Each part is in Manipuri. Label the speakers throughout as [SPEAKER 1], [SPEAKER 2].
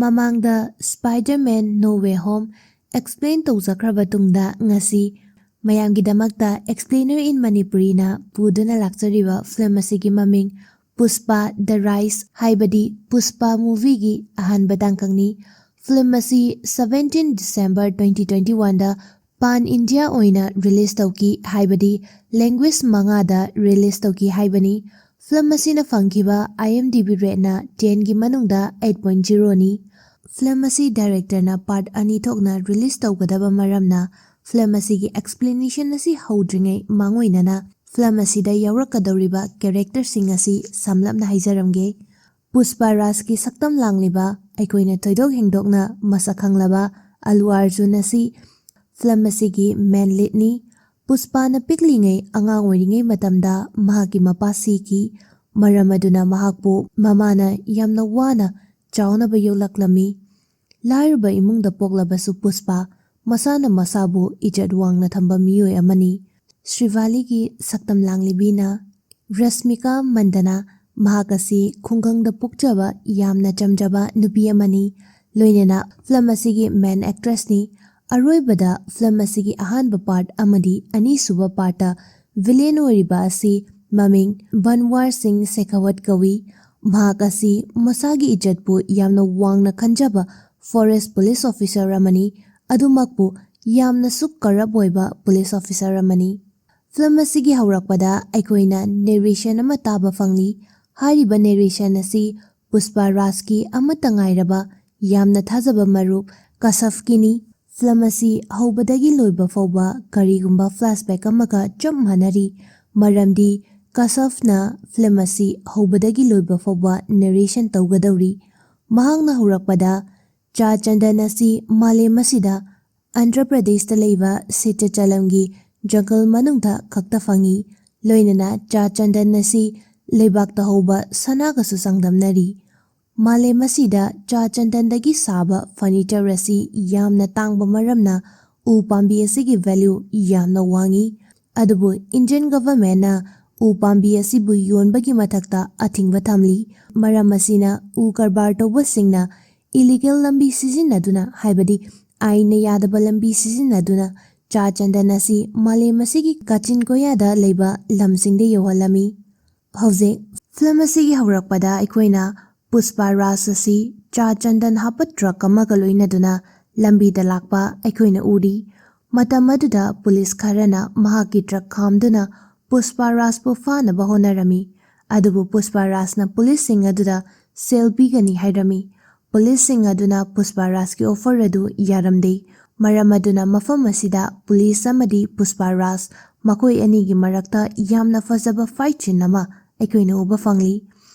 [SPEAKER 1] ꯃꯃꯥꯡꯗ ꯁ꯭ꯄꯥꯏꯗꯔꯃꯦꯟ ꯅꯣ ꯋꯦ ꯍꯣꯝ ꯑꯦꯛꯁꯄ꯭ꯂꯦꯟ ꯇꯧꯖꯈ꯭ꯔꯕ ꯇꯨꯡꯗ ꯉꯁꯤ ꯃꯌꯥꯝꯒꯤꯗꯃꯛꯇ ꯑꯦꯛꯁꯄ꯭ꯂꯦꯅꯔ ꯏꯟ ꯃꯅꯤꯄꯨꯔꯤꯅ ꯄꯨꯗꯨꯅ ꯂꯥꯛꯆꯔꯤꯕ ꯐꯤꯜꯝ ꯑꯁꯤꯒꯤ ꯃꯃꯤꯡ ꯄꯨꯁꯄꯥ ꯗ ꯔꯥꯏꯁ ꯍꯥꯏꯕꯗꯤ ꯄꯨꯁꯄꯥ ꯃꯨꯚꯤꯒꯤ ꯑꯍꯥꯟꯕ ꯇꯥꯡꯀꯛꯅꯤ꯫ ꯐꯤꯜꯝ ꯑꯁꯤ 17 ꯗꯤꯁꯦꯝꯕꯔ 2021ꯗ ꯄꯥꯟ ꯏꯟꯗꯤꯌꯥ ꯑꯣꯏꯅ ꯔꯤꯂꯤꯖ ꯇꯧꯈꯤ ꯍꯥꯏꯕꯗꯤ ꯂꯦꯡꯒ꯭ꯋꯦꯖ 5ꯗ ꯔꯤꯂꯤꯖ ꯇꯧꯈꯤ ꯍꯥꯏꯕꯅꯤ꯫ ꯐꯤꯜꯝ ꯑꯁꯤꯅ ꯐꯪꯈꯤꯕ IMDb ꯔꯦꯠꯅ 10ꯒꯤ ꯃꯅꯨꯡꯗ 8.0ꯅꯤ꯫ ꯐꯤꯜꯝ ꯑꯁꯤ ꯗꯥꯏꯔꯦꯛꯇꯔꯅ ꯄꯥꯔꯠ 2 ꯊꯣꯛꯅ ꯔꯤꯂꯤꯖ ꯇꯧꯒꯗꯕ ꯃꯔꯝꯅ ꯐꯤꯜꯝ ꯑꯁꯤꯒꯤ ꯑꯦꯛꯁꯄ꯭ꯂꯦꯅꯦꯁꯟ ꯑꯁꯤ ꯍꯧꯗ꯭ꯔꯤꯉꯩ ꯃꯥꯡꯑꯣꯏꯅꯅ ꯐꯤꯜꯝ ꯑꯁꯤꯗ ꯌꯥꯎꯔꯛꯀꯗꯧꯔꯤꯕ ꯀꯦꯔꯦꯛꯇꯔꯁꯤꯡ ꯑꯁꯤ ꯁꯝꯂꯞꯅ ꯍꯥꯏꯖꯔꯝꯒꯦ꯫ ꯄꯨꯁꯄꯥ ꯔꯥꯖꯀꯤ ꯁꯛꯇꯝ ꯂꯥꯡꯂꯤꯕ ꯑꯩꯈꯣꯏꯅ ꯊꯣꯏꯗꯣꯛ ꯍꯦꯟꯗꯣꯛꯅ ꯃꯁꯛ ꯈꯪꯂꯕ ꯑꯜꯂꯨ ꯑꯔꯖꯨꯟ ꯑꯁꯤ ꯐꯤꯜꯝ ꯑꯁꯤꯒꯤ ꯃꯦꯟ ꯂꯤꯗꯅꯤ꯫ ꯄꯨꯁꯄꯥꯅ ꯄꯤꯛꯂꯤꯉꯩ ꯑꯉꯥꯡ ꯑꯣꯏꯔꯤꯉꯩ ꯃꯇꯝꯗ ꯃꯍꯥꯛꯀꯤ ꯃꯄꯥ ꯁꯤꯈꯤ, ꯃꯔꯝ ꯑꯗꯨꯅ ꯃꯍꯥꯛꯄꯨ ꯃꯃꯥꯅ ꯌꯥꯝꯅ ꯋꯥꯅ ꯆꯥꯎꯅꯕ ꯌꯣꯛꯂꯛꯂꯝꯃꯤ꯫ ꯂꯥꯏꯔꯕ ꯏꯃꯨꯡꯗ ꯄꯣꯛꯂꯕꯁꯨ ꯄꯨꯁꯄꯥ ꯃꯁꯥꯅ ꯃꯁꯥꯕꯨ ꯏꯖꯠ ꯋꯥꯡꯅ ꯊꯝꯕ ꯃꯤꯑꯣꯏ ꯑꯃꯅꯤ꯫ ꯁ꯭ꯔꯤꯚꯥꯂꯤꯒꯤ ꯁꯛꯇꯝ ꯂꯥꯡꯂꯤꯕꯤꯅ ꯔꯁꯃꯤꯀꯥ ꯃꯟꯗꯅ, ꯃꯍꯥꯛ ꯑꯁꯤ ꯈꯨꯡꯒꯪꯗ ꯄꯣꯛꯆꯕ ꯌꯥꯝꯅ ꯆꯝꯖꯕ ꯅꯨꯄꯤ ꯑꯃꯅꯤ, ꯂꯣꯏꯅꯅ ꯐꯤꯜꯝ ꯑꯁꯤꯒꯤ ꯃꯦꯟ ꯑꯦꯛꯇ꯭ꯔꯦꯁꯅꯤ꯫ ꯑꯔꯣꯏꯕꯗ ꯐꯤꯜꯝ ꯑꯁꯤꯒꯤ ꯑꯍꯥꯟꯕ ꯄꯥꯔꯠ ꯑꯃꯗꯤ ꯑꯅꯤꯁꯨꯕ ꯄꯥꯔꯠꯇ ꯚꯤꯂꯦꯟ ꯑꯣꯏꯔꯤꯕ ꯑꯁꯤ ꯃꯃꯤꯡ ꯕꯟꯋꯥꯔ ꯁꯤꯡ ꯁꯦꯈꯥꯋꯠ ꯀꯧꯏ꯫ ꯃꯍꯥꯛ ꯑꯁꯤ ꯃꯁꯥꯒꯤ ꯏꯖꯠꯄꯨ ꯌꯥꯝꯅ ꯋꯥꯡꯅ ꯈꯟꯖꯕ ꯐꯣꯔꯦꯁꯠ ꯄꯨꯂꯤꯁ ꯑꯣꯐꯤꯁꯥꯔ ꯑꯃꯅꯤ, ꯑꯗꯨꯃꯛꯄꯨ ꯌꯥꯝꯅꯁꯨ ꯀꯔꯞ ꯑꯣꯏꯕ ꯄꯨꯂꯤꯁ ꯑꯣꯐꯤꯁꯥꯔ ꯑꯃꯅꯤ꯫ ꯐꯤꯜꯝ ꯑꯁꯤꯒꯤ ꯍꯧꯔꯛꯄꯗ ꯑꯩꯈꯣꯏꯅ ꯅꯦꯔꯦꯁꯟ ꯑꯃ ꯇꯥꯕ ꯐꯪꯂꯤ꯫ ꯍꯥꯏꯔꯤꯕ ꯅꯦꯔꯦꯁꯟ ꯑꯁꯤ ꯄꯨꯁꯄꯥ ꯔꯥꯖꯀꯤ ꯑꯃꯠꯇ ꯉꯥꯏꯔꯕ ꯌꯥꯝꯅ ꯊꯥꯖꯕ ꯃꯔꯨꯞ ꯀꯁꯐꯀꯤꯅꯤ꯫ ꯐꯤꯜꯝ ꯑꯁꯤ ꯍꯧꯕꯗꯒꯤ ꯂꯣꯏꯕ ꯐꯥꯎꯕ ꯀꯔꯤꯒꯨꯝꯕ ꯐ꯭ꯂꯥꯁꯕꯦꯛ ꯑꯃꯒ ꯆꯞ ꯃꯥꯟꯅꯔꯤ, ꯃꯔꯝꯗꯤ ꯀꯁꯐꯅ ꯐꯤꯜꯝ ꯑꯁꯤ ꯍꯧꯕꯗꯒꯤ ꯂꯣꯏꯕ ꯐꯥꯎꯕ ꯅꯦꯔꯦꯁꯟ ꯇꯧꯒꯗꯧꯔꯤ꯫ ꯃꯍꯥꯛꯅ ꯍꯧꯔꯛꯄꯗ ꯆꯥ ꯆꯟꯗꯟ ꯑꯁꯤ ꯃꯥꯂꯦꯝ ꯑꯁꯤꯗ ꯑꯟꯙ꯭ꯔ ꯄ꯭ꯔꯗꯦꯁꯇ ꯂꯩꯕ ꯁꯤꯇꯆꯂꯝꯒꯤ ꯖꯪꯒꯜ ꯃꯅꯨꯡꯗ ꯈꯛꯇ ꯐꯪꯏ, ꯂꯣꯏꯅꯅ ꯆꯥ ꯆꯟꯗꯟ ꯑꯁꯤ ꯂꯩꯕꯥꯛꯇ ꯍꯧꯕ ꯁꯅꯥꯒꯁꯨ ꯆꯥꯡꯗꯝꯅꯔꯤ꯫ ꯃꯥꯂꯦꯝ ꯑꯁꯤꯗ ꯆꯥ ꯆꯟꯗꯟꯗꯒꯤ ꯁꯥꯕ ꯐꯔꯅꯤꯆꯔ ꯑꯁꯤ ꯌꯥꯝꯅ ꯇꯥꯡꯕ ꯃꯔꯝꯅ ꯎ ꯄꯥꯝꯕꯤ ꯑꯁꯤꯒꯤ ꯚꯦꯂ꯭ꯌꯨ ꯌꯥꯝꯅ ꯋꯥꯡꯏ, ꯑꯗꯨꯕꯨ ꯏꯟꯗꯤꯌꯟ ꯒꯚꯔꯟꯃꯦꯟꯠꯅ ꯎ ꯄꯥꯝꯕꯤ ꯑꯁꯤꯕꯨ ꯌꯣꯟꯕꯒꯤ ꯃꯊꯛꯇ ꯑꯊꯤꯡꯕ ꯊꯝꯂꯤ꯫ ꯃꯔꯝ ꯑꯁꯤꯅ ꯎ ꯀꯔꯕꯥꯔ ꯇꯧꯕꯁꯤꯡꯅ ꯏꯂꯤꯒꯦꯜ ꯂꯝꯕꯤ ꯁꯤꯖꯤꯟꯅꯗꯨꯅ ꯍꯥꯏꯕꯗꯤ ꯑꯥꯏꯟꯅ ꯌꯥꯗꯕ ꯂꯝꯕꯤ ꯁꯤꯖꯤꯟꯅꯗꯨꯅ ꯆꯥ ꯆꯟꯗꯟ ꯑꯁꯤ ꯃꯥꯂꯦꯝ ꯑꯁꯤꯒꯤ ꯀꯥꯆꯤꯟ ꯀꯣꯌꯥꯗ ꯂꯩꯕ ꯂꯝꯁꯤꯡꯗ ꯌꯧꯍꯜꯂꯝꯃꯤ꯫ ꯍꯧꯖꯤꯛ ꯐꯤꯜꯝ ꯑꯁꯤꯒꯤ ꯍꯧꯔꯛꯄꯗ ꯑꯩꯈꯣꯏꯅ ꯄꯨꯁꯄꯥ ꯔꯥꯖ ꯑꯁꯤ ꯆꯥ ꯆꯟꯗꯟ ꯍꯥꯞꯄ ꯇ꯭ꯔꯛ ꯑꯃꯒ ꯂꯣꯏꯅꯗꯨꯅ ꯂꯝꯕꯤꯗ ꯂꯥꯛꯄ ꯑꯩꯈꯣꯏꯅ ꯎꯔꯤ꯫ ꯃꯇꯝ ꯑꯗꯨꯗ ꯄꯨꯂꯤꯁ ꯈꯔꯅ ꯃꯍꯥꯛꯀꯤ ꯇ꯭ꯔꯛ ꯈꯥꯝꯗꯨꯅ ꯄꯨꯁꯄꯥ ꯔꯥꯖꯄꯨ ꯐꯥꯅꯕ ꯍꯣꯠꯅꯔꯝꯃꯤ, ꯑꯗꯨꯕꯨ ꯄꯨꯁꯄꯥ ꯔꯥꯖꯅ ꯄꯨꯂꯤꯁꯁꯤꯡ ꯑꯗꯨꯗ ꯁꯦꯜ ꯄꯤꯒꯅꯤ ꯍꯥꯏꯔꯝꯃꯤ꯫ ꯄꯨꯂꯤꯁꯁꯤꯡ ꯑꯗꯨꯅ ꯄꯨꯁꯄꯥ ꯔꯥꯖꯀꯤ ꯑꯣꯐꯔ ꯑꯗꯨ ꯌꯥꯔꯝꯗꯦ, ꯃꯔꯝ ꯑꯗꯨꯅ ꯃꯐꯝ ꯑꯁꯤꯗ ꯄꯨꯂꯤꯁ ꯑꯃꯗꯤ ꯄꯨꯁꯄꯥ ꯔꯥꯖ ꯃꯈꯣꯏ ꯑꯅꯤꯒꯤ ꯃꯔꯛꯇ ꯌꯥꯝꯅ ꯐꯖꯕ ꯐꯥꯏꯠ ꯁꯤꯟ ꯑꯃ ꯑꯩꯈꯣꯏꯅ ꯎꯕ ꯐꯪꯂꯤ꯫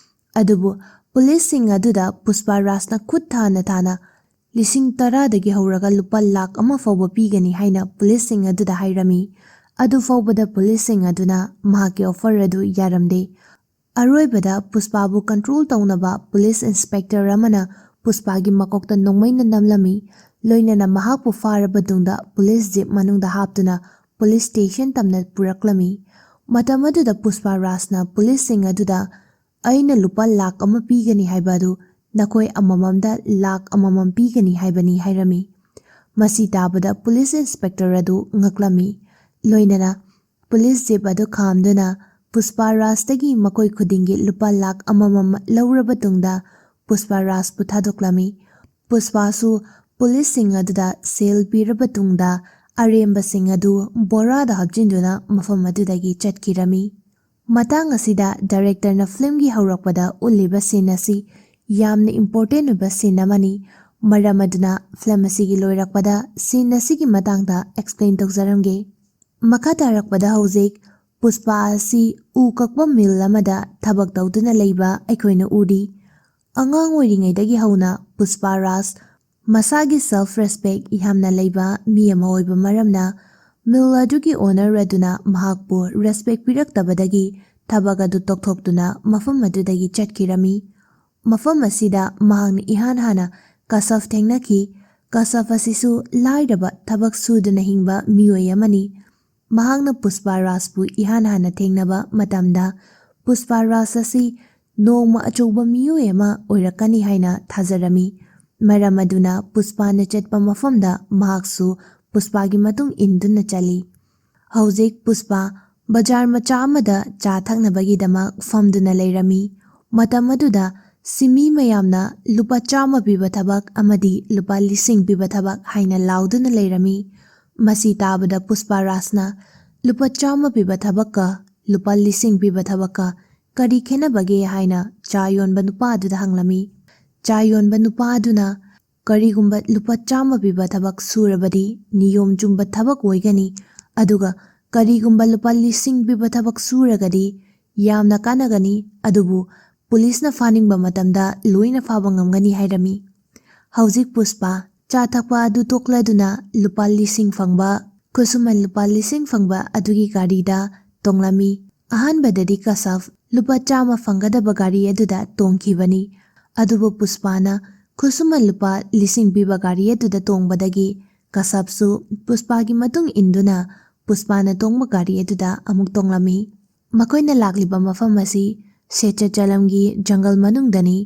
[SPEAKER 1] ꯑꯗꯨꯕꯨ ꯄꯨꯂꯤꯁꯁꯤꯡ ꯑꯗꯨꯗ ꯄꯨꯁꯄꯥ ꯔꯥꯖꯅ ꯈꯨꯠ ꯊꯥꯅ ꯊꯥꯅ 10,000 ꯍꯧꯔꯒ ꯂꯨꯄꯥ 1,00,000 ꯐꯥꯎꯕ ꯄꯤꯒꯅꯤ ꯍꯥꯏꯅ ꯄꯨꯂꯤꯁꯁꯤꯡ ꯑꯗꯨꯗ ꯍꯥꯏꯔꯝꯃꯤ꯫ ꯑꯗꯨ ꯐꯥꯎꯕꯗ ꯄꯨꯂꯤꯁꯁꯤꯡ ꯑꯗꯨꯅ ꯃꯍꯥꯛꯀꯤ ꯑꯣꯐꯔ ꯑꯗꯨ ꯌꯥꯔꯝꯗꯦ꯫ ꯑꯔꯣꯏꯕꯗ ꯄꯨꯁꯄꯥꯕꯨ ꯀꯟꯇ꯭ꯔꯣꯜ ꯇꯧꯅꯕ ꯄꯨꯂꯤꯁ ꯏꯟꯁꯄꯦꯛꯇꯔ ꯑꯃꯅ ꯄꯨꯁꯄꯥꯒꯤ ꯃꯀꯣꯛꯇ ꯅꯣꯡꯃꯩꯅ ꯅꯝꯂꯝꯃꯤ, ꯂꯣꯏꯅꯅ ꯃꯍꯥꯛꯄꯨ ꯐꯥꯔꯕ ꯇꯨꯡꯗ ꯄꯨꯂꯤꯁ ꯖꯤꯞ ꯃꯅꯨꯡꯗ ꯍꯥꯞꯇꯨꯅ ꯄꯨꯂꯤꯁ ꯁ꯭ꯇꯦꯁꯟ ꯇꯝꯅ ꯄꯨꯔꯛꯂꯝꯃꯤ꯫ ꯃꯇꯝ ꯑꯗꯨꯗ ꯄꯨꯁꯄꯥ ꯔꯥꯖꯅ ꯄꯨꯂꯤꯁꯁꯤꯡ ꯑꯗꯨꯗ ꯑꯩꯅ ꯂꯨꯄꯥ 1,00,000 ꯄꯤꯒꯅꯤ ꯍꯥꯏꯕ ꯑꯗꯨ ꯅꯈꯣꯏ ꯑꯃꯃꯝꯗ 1,00,000 ꯄꯤꯒꯅꯤ ꯍꯥꯏꯕꯅꯤ ꯍꯥꯏꯔꯝꯃꯤ꯫ ꯃꯁꯤ ꯇꯥꯕꯗ ꯄꯨꯂꯤꯁ ꯏꯟꯁꯄꯦꯛꯇꯔ ꯑꯗꯨ ꯉꯛꯂꯝꯃꯤ, ꯂꯣꯏꯅꯅ ꯄꯨꯂꯤꯁ ꯖꯤꯞ ꯑꯗꯨ ꯈꯥꯝꯗꯨꯅ ꯄꯨꯁꯄꯥ ꯔꯥꯖꯇꯒꯤ ꯃꯈꯣꯏ ꯈꯨꯗꯤꯡꯒꯤ ꯂꯨꯄꯥ 1,00,000 ꯂꯧꯔꯕ ꯇꯨꯡꯗ ꯄꯨꯁꯄꯥ ꯔꯥꯖꯄꯨ ꯊꯥꯗꯣꯛꯂꯝꯃꯤ꯫ ꯄꯨꯁꯄꯥꯁꯨ ꯄꯨꯂꯤꯁꯁꯤꯡ ꯑꯗꯨꯗ ꯁꯦꯜ ꯄꯤꯔꯕ ꯇꯨꯡꯗ ꯑꯔꯦꯝꯕꯁꯤꯡ ꯑꯗꯨ ꯕꯣꯔꯥꯗ ꯍꯥꯞꯆꯤꯟꯗꯨꯅ ꯃꯐꯝ ꯑꯗꯨꯗꯒꯤ ꯆꯠꯈꯤꯔꯝꯃꯤ꯫ ꯃꯇꯥꯡ ꯑꯁꯤꯗ ꯗꯥꯏꯔꯦꯛꯇꯔꯅ ꯐꯤꯜꯝꯒꯤ ꯍꯧꯔꯛꯄꯗ ꯎꯠꯂꯤꯕ ꯁꯤꯟ ꯑꯁꯤ ꯌꯥꯝꯅ ꯏꯝꯄꯣꯔꯇꯦꯟꯠ ꯑꯣꯏꯕ ꯁꯤꯟ ꯑꯃꯅꯤ, ꯃꯔꯝ ꯑꯗꯨꯅ ꯐꯤꯜꯝ ꯑꯁꯤꯒꯤ ꯂꯣꯏꯔꯛꯄꯗ ꯁꯤꯟ ꯑꯁꯤꯒꯤ ꯃꯇꯥꯡꯗ ꯑꯦꯛꯁꯄ꯭ꯂꯦꯟ ꯇꯧꯖꯔꯝꯒꯦ꯫ ꯃꯈꯥ ꯇꯥꯔꯛꯄꯗ ꯍꯧꯖꯤꯛ ꯄꯨꯁꯄꯥ ꯑꯁꯤ ꯎ ꯀꯛꯄ ꯃꯤꯜ ꯑꯃꯗ ꯊꯕꯛ ꯇꯧꯗꯨꯅ ꯂꯩꯕ ꯑꯩꯈꯣꯏꯅ ꯎꯔꯤ꯫ ꯑꯉꯥꯡ ꯑꯣꯏꯔꯤꯉꯩꯗꯒꯤ ꯍꯧꯅ ꯄꯨꯁꯄꯥ ꯔꯥꯖ ꯃꯁꯥꯒꯤ ꯁꯦꯜꯐ ꯔꯦꯁꯄꯦꯛ ꯌꯥꯝꯅ ꯂꯩꯕ ꯃꯤ ꯑꯃ ꯑꯣꯏꯕ ꯃꯔꯝꯅ ꯃꯤꯜ ꯑꯗꯨꯒꯤ ꯑꯣꯅꯔ ꯑꯗꯨꯅ ꯃꯍꯥꯛꯄꯨ ꯔꯦꯁꯄꯦꯛ ꯄꯤꯔꯛꯇꯕꯗꯒꯤ ꯊꯕꯛ ꯑꯗꯨ ꯇꯣꯛꯊꯣꯛꯇꯨꯅ ꯃꯐꯝ ꯑꯗꯨꯗꯒꯤ ꯆꯠꯈꯤꯔꯝꯃꯤ꯫ ꯃꯐꯝ ꯑꯁꯤꯗ ꯃꯍꯥꯛꯅ ꯏꯍꯥꯟ ꯍꯥꯟꯅ ꯀꯁꯐ ꯊꯦꯡꯅꯈꯤ꯫ ꯀꯁꯐ ꯑꯁꯤꯁꯨ ꯂꯥꯏꯔꯕ ꯊꯕꯛ ꯁꯨꯗꯨꯅ ꯍꯤꯡꯕ ꯃꯤꯑꯣꯏ ꯑꯃꯅꯤ꯫ ꯃꯍꯥꯛꯅ ꯄꯨꯁꯄꯥ ꯔꯥꯖꯄꯨ ꯏꯍꯥꯟ ꯍꯥꯟꯅ ꯊꯦꯡꯅꯕ ꯃꯇꯝꯗ ꯄꯨꯁꯄꯥ ꯔꯥꯖ ꯑꯁꯤ ꯅꯣꯡꯃ ꯑꯆꯧꯕ ꯃꯤꯑꯣꯏ ꯑꯃ ꯑꯣꯏꯔꯛꯀꯅꯤ ꯍꯥꯏꯅ ꯊꯥꯖꯔꯝꯃꯤ, ꯃꯔꯝ ꯑꯗꯨꯅ ꯄꯨꯁꯄꯥꯅ ꯆꯠꯄ ꯃꯐꯝꯗ ꯃꯍꯥꯛꯁꯨ ꯄꯨꯁꯄꯥꯒꯤ ꯃꯇꯨꯡ ꯏꯟꯗꯨꯅ ꯆꯠꯂꯤ꯫ ꯍꯧꯖꯤꯛ ꯄꯨꯁꯄꯥ ꯕꯖꯥꯔ ꯃꯆꯥ ꯑꯃꯗ ꯆꯥ ꯊꯛꯅꯕꯒꯤꯗꯃꯛ ꯐꯝꯗꯨꯅ ꯂꯩꯔꯝꯃꯤ꯫ ꯃꯇꯝ ꯑꯗꯨꯗ ꯁꯤꯟꯃꯤ ꯃꯌꯥꯝꯅ ꯂꯨꯄꯥ 100 ꯄꯤꯕ ꯊꯕꯛ ꯑꯃꯗꯤ ꯂꯨꯄꯥ 1000 ꯄꯤꯕ ꯊꯕꯛ ꯍꯥꯏꯅ ꯂꯥꯎꯗꯨꯅ ꯂꯩꯔꯝꯃꯤ꯫ ꯃꯁꯤ ꯇꯥꯕꯗ ꯄꯨꯁꯄꯥ ꯔꯥꯖꯅ ꯂꯨꯄꯥ 100 ꯄꯤꯕ ꯊꯕꯛꯀ ꯂꯨꯄꯥ 1000 ꯄꯤꯕ ꯊꯕꯛꯀ ꯀꯔꯤ ꯈꯦꯟꯅꯕꯒꯦ ꯍꯥꯏꯅ ꯆꯥ ꯌꯣꯟꯕ ꯅꯨꯄꯥ ꯑꯗꯨꯗ ꯍꯪꯂꯝꯃꯤ꯫ ꯆꯥ ꯌꯣꯟꯕ ꯅꯨꯄꯥ ꯑꯗꯨꯅ ꯀꯔꯤꯒꯨꯝꯕ ꯂꯨꯄꯥ 100 ꯄꯤꯕ ꯊꯕꯛ ꯁꯨꯔꯕꯗꯤ ꯅꯤꯌꯣꯝ ꯆꯨꯝꯕ ꯊꯕꯛ ꯑꯣꯏꯒꯅꯤ, ꯑꯗꯨꯒ ꯀꯔꯤꯒꯨꯝꯕ ꯂꯨꯄꯥ 1000 ꯄꯤꯕ ꯊꯕꯛ ꯁꯨꯔꯒꯗꯤ ꯌꯥꯝꯅ ꯀꯥꯟꯅꯒꯅꯤ, ꯑꯗꯨꯕꯨ ꯄꯨꯂꯤꯁꯅ ꯐꯥꯅꯤꯡꯕ ꯃꯇꯝꯗ ꯂꯣꯏꯅ ꯐꯥꯕ ꯉꯝꯒꯅꯤ ꯍꯥꯏꯔꯝꯃꯤ꯫ ꯍꯧꯖꯤꯛ ꯄꯨꯁꯄꯥ ꯆꯥ ꯊꯛꯄ ꯑꯗꯨ ꯇꯣꯛꯂꯗꯨꯅ ꯂꯨꯄꯥ 1000 ꯐꯪꯕ ꯈꯨꯠꯁꯨꯃꯟ ꯂꯨꯄꯥ 1000 ꯐꯪꯕ ꯑꯗꯨꯒꯤ ꯒꯥꯔꯤꯗ ꯇꯣꯡꯂꯝꯃꯤ꯫ ꯑꯍꯥꯟꯕꯗꯗꯤ ꯀꯁꯕ ꯂꯨꯄꯥ 100 ꯐꯪꯒꯗꯕ ꯒꯥꯔꯤ ꯑꯗꯨꯗ ꯇꯣꯡꯈꯤꯕꯅꯤ, ꯑꯗꯨꯕꯨ ꯄꯨꯁꯄꯥꯅ ꯈꯨꯠꯁꯨꯃꯟ ꯂꯨꯄꯥ 1000 ꯄꯤꯕ ꯒꯥꯔꯤ ꯑꯗꯨꯗ ꯇꯣꯡꯕꯗꯒꯤ ꯀꯁꯕꯁꯨ ꯄꯨꯁꯄꯥꯒꯤ ꯃꯇꯨꯡ ꯏꯟꯗꯨꯅ ꯄꯨꯁꯄꯥꯅ ꯇꯣꯡꯕ ꯒꯥꯔꯤ ꯑꯗꯨꯗ ꯑꯃꯨꯛ ꯇꯣꯡꯂꯝꯃꯤ꯫ ꯃꯈꯣꯏꯅ ꯂꯥꯛꯂꯤꯕ ꯃꯐꯝ ꯑꯁꯤ ꯁꯦꯆꯆꯂꯝꯒꯤ ꯖꯪꯒꯜ ꯃꯅꯨꯡꯗꯅꯤ꯫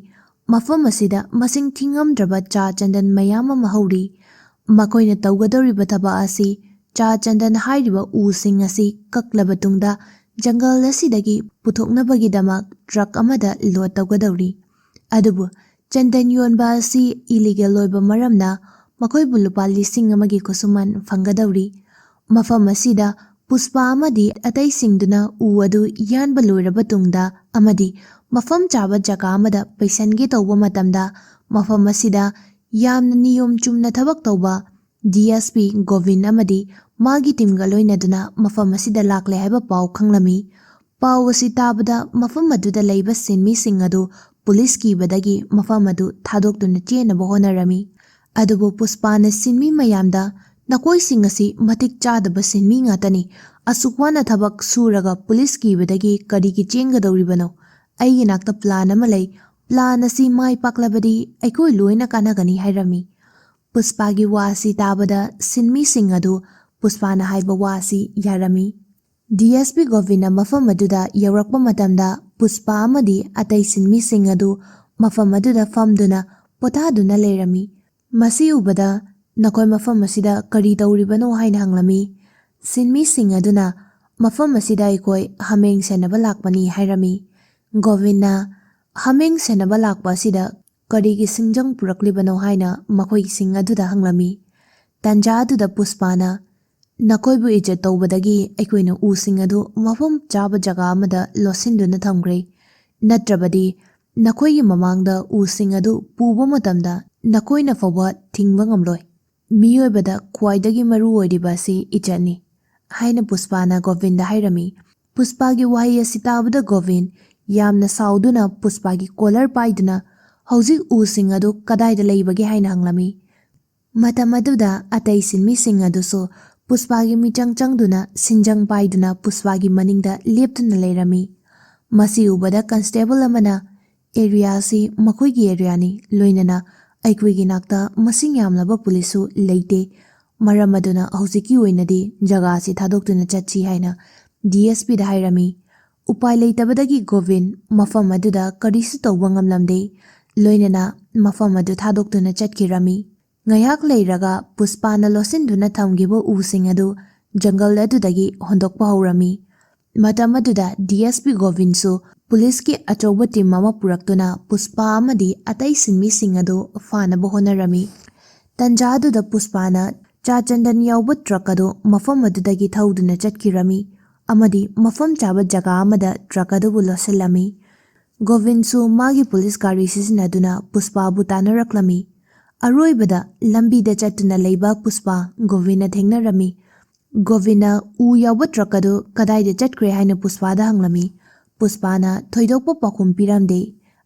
[SPEAKER 1] ꯃꯐꯝ ꯑꯁꯤꯗ ꯃꯁꯤꯡ ꯊꯤꯉꯝꯗ꯭ꯔꯕ ꯆꯥ ꯆꯟꯗꯟ ꯃꯌꯥꯝ ꯑꯃ ꯍꯧꯔꯤ꯫ ꯃꯈꯣꯏꯅ ꯇꯧꯒꯗꯧꯔꯤꯕ ꯊꯕꯛ ꯑꯁꯤ ꯆꯥ ꯆꯟꯗꯟ ꯍꯥꯏꯔꯤꯕ ꯎꯁꯤꯡ ꯑꯁꯤ ꯀꯛꯂꯕ ꯇꯨꯡꯗ ꯖꯪꯒꯜ ꯑꯁꯤꯗꯒꯤ ꯄꯨꯊꯣꯛꯅꯕꯒꯤꯗꯃꯛ ꯇ꯭ꯔꯛ ꯑꯃꯗ ꯂꯣꯗ ꯇꯧꯒꯗꯧꯔꯤ꯫ ꯑꯗꯨꯕꯨ ꯆꯟꯗꯟ ꯌꯣꯟꯕ ꯑꯁꯤ ꯏꯂꯤꯒꯦꯜ ꯑꯣꯏꯕ ꯃꯔꯝꯅ ꯃꯈꯣꯏꯕꯨ ꯂꯨꯄꯥ 1000 ꯈꯨꯠꯁꯨꯃꯟ ꯐꯪꯒꯗꯧꯔꯤ꯫ ꯃꯐꯝ ꯑꯁꯤꯗ ꯄꯨꯁꯄꯥ ꯑꯃꯗꯤ ꯑꯇꯩꯁꯤꯡꯗꯨꯅ ꯎ ꯑꯗꯨ ꯌꯥꯟꯕ ꯂꯣꯏꯔꯕ ꯇꯨꯡꯗ ꯑꯃꯗꯤ ꯃꯐꯝ ꯆꯥꯕ ꯖꯒꯥ ꯑꯃꯗ ꯄꯩꯁꯟꯒꯦ ꯇꯧꯕ ꯃꯇꯝꯗ ꯃꯐꯝ ꯑꯁꯤꯗ ꯌꯥꯝꯅ ꯅꯤꯌꯣꯝ ꯆꯨꯝꯅ ꯊꯕꯛ ꯇꯧꯕ ꯗꯤ.ꯑꯦꯁ.ꯄꯤ. ꯒꯣꯕꯤꯟ ꯑꯃꯗꯤ ꯃꯥꯒꯤ ꯇꯤꯝꯒ ꯂꯣꯏꯅꯗꯨꯅ ꯃꯐꯝ ꯑꯁꯤꯗ ꯂꯥꯛꯂꯦ ꯍꯥꯏꯕ ꯄꯥꯎ ꯈꯪꯂꯝꯃꯤ꯫ ꯄꯥꯎ ꯑꯁꯤ ꯇꯥꯕꯗ ꯃꯐꯝ ꯑꯗꯨꯗ ꯂꯩꯕ ꯁꯤꯟꯃꯤꯁꯤꯡ ꯑꯗꯨ ꯄꯨꯂꯤꯁ ꯀꯤꯕꯗꯒꯤ ꯃꯐꯝ ꯑꯗꯨ ꯊꯥꯗꯣꯛꯇꯨꯅ ꯆꯦꯟꯅꯕ ꯍꯣꯠꯅꯔꯝꯃꯤ꯫ ꯑꯗꯨꯕꯨ ꯄꯨꯁꯄꯥꯅ ꯁꯤꯟꯃꯤ ꯃꯌꯥꯝꯗ ꯅꯈꯣꯏꯁꯤꯡ ꯑꯁꯤ ꯃꯇꯤꯛ ꯆꯥꯗꯕ ꯁꯤꯟꯃꯤ ꯉꯥꯛꯇꯅꯤ, ꯑꯁꯨꯛ ꯋꯥꯅ ꯊꯕꯛ ꯁꯨꯔꯒ ꯄꯨꯂꯤꯁ ꯀꯤꯕꯗꯒꯤ ꯀꯔꯤꯒꯤ ꯆꯦꯟꯒꯗꯧꯔꯤꯕꯅꯣ? ꯑꯩꯒꯤ ꯅꯥꯛꯇ ꯄ꯭ꯂꯥꯟ ꯑꯃ ꯂꯩ, ꯄ꯭ꯂꯥꯟ ꯑꯁꯤ ꯃꯥꯏ ꯄꯥꯛꯂꯕꯗꯤ ꯑꯩꯈꯣꯏ ꯂꯣꯏꯅ ꯀꯥꯟꯅꯒꯅꯤ ꯍꯥꯏꯔꯝꯃꯤ꯫ ꯄꯨꯁꯄꯥꯒꯤ ꯋꯥ ꯑꯁꯤ ꯇꯥꯕꯗ ꯁꯤꯟꯃꯤꯁꯤꯡ ꯑꯗꯨ ꯄꯨꯁꯄꯥꯅ ꯍꯥꯏꯕ ꯋꯥ ꯑꯁꯤ ꯌꯥꯔꯝꯃꯤ꯫ ꯗꯤ.ꯑꯦꯁ.ꯄꯤ. ꯒꯣꯕꯤꯟꯅ ꯃꯐꯝ ꯑꯗꯨꯗ ꯌꯧꯔꯛꯄ ꯃꯇꯝꯗ ꯄꯨꯁꯄꯥ ꯑꯃꯗꯤ ꯑꯇꯩ ꯁꯤꯟꯃꯤꯁꯤꯡ ꯑꯗꯨ ꯃꯐꯝ ꯑꯗꯨꯗ ꯐꯝꯗꯨꯅ ꯄꯣꯊꯥꯗꯨꯅ ꯂꯩꯔꯝꯃꯤ꯫ ꯃꯁꯤ ꯎꯕꯗ ꯅꯈꯣꯏ ꯃꯐꯝ ꯑꯁꯤꯗ ꯀꯔꯤ ꯇꯧꯔꯤꯕꯅꯣ ꯍꯥꯏꯅ ꯍꯪꯂꯝꯃꯤ꯫ ꯁꯤꯟꯃꯤꯁꯤꯡ ꯑꯗꯨꯅ ꯃꯐꯝ ꯑꯁꯤꯗ ꯑꯩꯈꯣꯏ ꯍꯥꯃꯦꯡ ꯁꯦꯟꯅꯕ ꯂꯥꯛꯄꯅꯤ ꯍꯥꯏꯔꯝꯃꯤ꯫ ꯒꯣꯕꯤꯟꯅ ꯍꯥꯃꯦꯡ ꯁꯦꯟꯅꯕ ꯂꯥꯛꯄ ꯑꯁꯤꯗ ꯀꯔꯤꯒꯤ ꯁꯤꯡꯖꯪ ꯄꯨꯔꯛꯂꯤꯕꯅꯣ ꯍꯥꯏꯅ ꯃꯈꯣꯏꯁꯤꯡ ꯑꯗꯨꯗ ꯍꯪꯂꯝꯃꯤ꯫ ꯇꯥꯟꯖꯥ ꯑꯗꯨꯗ ꯄꯨꯁꯄꯥꯅ ꯅꯈꯣꯏꯕꯨ ꯏꯖꯠ ꯇꯧꯕꯗꯒꯤ ꯑꯩꯈꯣꯏꯅ ꯎꯁꯤꯡ ꯑꯗꯨ ꯃꯐꯝ ꯆꯥꯕ ꯖꯒꯥ ꯑꯃꯗ ꯂꯣꯠꯁꯤꯟꯗꯨꯅ ꯊꯝꯈ꯭ꯔꯦ, ꯅꯠꯇ꯭ꯔꯕꯗꯤ ꯅꯈꯣꯏꯒꯤ ꯃꯃꯥꯡꯗ ꯎꯁꯤꯡ ꯑꯗꯨ ꯄꯨꯕ ꯃꯇꯝꯗ ꯅꯈꯣꯏꯅ ꯐꯥꯎꯕ ꯊꯤꯡꯕ ꯉꯝꯂꯣꯏ꯫ ꯃꯤꯑꯣꯏꯕꯗ ꯈ꯭ꯋꯥꯏꯗꯒꯤ ꯃꯔꯨ ꯑꯣꯏꯔꯤꯕ ꯑꯁꯤ ꯏꯖꯠꯅꯤ ꯍꯥꯏꯅ ꯄꯨꯁꯄꯥꯅ ꯒꯣꯕꯤꯟꯗ ꯍꯥꯏꯔꯝꯃꯤ꯫ ꯄꯨꯁꯄꯥꯒꯤ ꯋꯥꯍꯩ ꯑꯁꯤ ꯇꯥꯕꯗ ꯒꯣꯕꯤꯟ ꯌꯥꯝꯅ ꯁꯥꯎꯗꯨꯅ ꯄꯨꯁꯄꯥꯒꯤ ꯀꯣꯂꯔ ꯄꯥꯏꯗꯨꯅ ꯍꯧꯖꯤꯛ ꯎꯁꯤꯡ ꯑꯗꯨ ꯀꯗꯥꯏꯗ ꯂꯩꯕꯒꯦ ꯍꯥꯏꯅ ꯍꯪꯂꯝꯃꯤ꯫ ꯃꯇꯝ ꯑꯗꯨꯗ ꯑꯇꯩ ꯁꯤꯟꯃꯤꯁꯤꯡ ꯑꯗꯨꯁꯨ ꯄꯨꯁꯄꯥꯒꯤ ꯃꯤꯆꯪ ꯆꯪꯗꯨꯅ ꯁꯤꯡꯖꯪ ꯄꯥꯏꯗꯨꯅ ꯄꯨꯁꯄꯥꯒꯤ ꯃꯅꯤꯡꯗ ꯂꯦꯞꯇꯨꯅ ꯂꯩꯔꯝꯃꯤ꯫ ꯃꯁꯤ ꯎꯕꯗ ꯀꯟꯁꯇꯦꯕꯜ ꯑꯃꯅ ꯑꯦꯔꯤꯌꯥ ꯑꯁꯤ ꯃꯈꯣꯏꯒꯤ ꯑꯦꯔꯤꯌꯥꯅꯤ, ꯂꯣꯏꯅꯅ ꯑꯩꯈꯣꯏꯒꯤ ꯅꯥꯛꯇ ꯃꯁꯤꯡ ꯌꯥꯝꯂꯕ ꯄꯨꯂꯤꯁꯁꯨ ꯂꯩꯇꯦ, ꯃꯔꯝ ꯑꯗꯨꯅ ꯍꯧꯖꯤꯛꯀꯤ ꯑꯣꯏꯅꯗꯤ ꯖꯒꯥ ꯑꯁꯤ ꯊꯥꯗꯣꯛꯇꯨꯅ ꯆꯠꯁꯤ ꯍꯥꯏꯅ ꯗꯤ.ꯑꯦꯁ.ꯄꯤ. ꯗ ꯍꯥꯏꯔꯝꯃꯤ꯫ ꯎꯄꯥꯏ ꯂꯩꯇꯕꯗꯒꯤ ꯒꯣꯕꯤꯟ ꯃꯐꯝ ꯑꯗꯨꯗ ꯀꯔꯤꯁꯨ ꯇꯧꯕ ꯉꯝꯂꯝꯗꯦ, ꯂꯣꯏꯅꯅ ꯃꯐꯝ ꯑꯗꯨ ꯊꯥꯗꯣꯛꯇꯨꯅ ꯆꯠꯈꯤꯔꯝꯃꯤ꯫ ꯉꯥꯏꯍꯥꯛ ꯂꯩꯔꯒ ꯄꯨꯁꯄꯥꯅ ꯂꯣꯠꯁꯤꯟꯗꯨꯅ ꯊꯝꯈꯤꯕ ꯎꯁꯤꯡ ꯑꯗꯨ ꯖꯪꯒꯜ ꯑꯗꯨꯗꯒꯤ ꯍꯣꯟꯗꯣꯛꯄ ꯍꯧꯔꯝꯃꯤ꯫ ꯃꯇꯝ ꯑꯗꯨꯗ ꯗꯤ.ꯑꯦꯁ.ꯄꯤ. ꯒꯣꯕꯤꯟꯁꯨ ꯄꯨꯂꯤꯁꯀꯤ ꯑꯆꯧꯕ ꯇꯤꯝ ꯑꯃ ꯄꯨꯔꯛꯇꯨꯅ ꯄꯨꯁꯄꯥ ꯑꯃꯗꯤ ꯑꯇꯩ ꯁꯤꯟꯃꯤꯁꯤꯡ ꯑꯗꯨ ꯐꯥꯅꯕ ꯍꯣꯠꯅꯔꯝꯃꯤ꯫ ꯇꯥꯟꯖꯥ ꯑꯗꯨꯗ ꯄꯨꯁꯄꯥꯅ ꯆꯥ ꯆꯟꯗꯟ ꯌꯥꯎꯕ ꯇ꯭ꯔꯛ ꯑꯗꯨ ꯃꯐꯝ ꯑꯗꯨꯗꯒꯤ ꯊꯧꯗꯨꯅ ꯆꯠꯈꯤꯔꯝꯃꯤ ꯑꯃꯗꯤ ꯃꯐꯝ ꯆꯥꯕ ꯖꯒꯥ ꯑꯃꯗ ꯇ꯭ꯔꯛ ꯑꯗꯨꯕꯨ ꯂꯣꯠꯁꯤꯜꯂꯝꯃꯤ꯫ ꯒꯣꯕꯤꯟꯁꯨ ꯃꯥꯒꯤ ꯄꯨꯂꯤꯁ ꯒꯥꯔꯤ ꯁꯤꯖꯤꯟꯅꯗꯨꯅ ꯄꯨꯁꯄꯥꯕꯨ ꯇꯥꯟꯅꯔꯛꯂꯝꯃꯤ꯫ ꯑꯔꯣꯏꯕꯗ ꯂꯝꯕꯤꯗ ꯆꯠꯇꯨꯅ ꯂꯩꯕ ꯄꯨꯁꯄꯥ ꯒꯣꯕꯤꯟꯅ ꯊꯦꯡꯅꯔꯝꯃꯤ꯫ ꯒꯣꯕꯤꯟꯅ ꯎ ꯌꯥꯎꯕ ꯇ꯭ꯔꯛ ꯑꯗꯨ ꯀꯗꯥꯏꯗ ꯆꯠꯈ꯭ꯔꯦ ꯍꯥꯏꯅ ꯄꯨꯁꯄꯥꯗ ꯍꯪꯂꯝꯃꯤ꯫ ꯄꯨꯁꯄꯥꯅ ꯊꯣꯏꯗꯣꯛꯄ ꯄꯥꯎꯈꯨꯝ ꯄꯤꯔꯝꯗꯦ,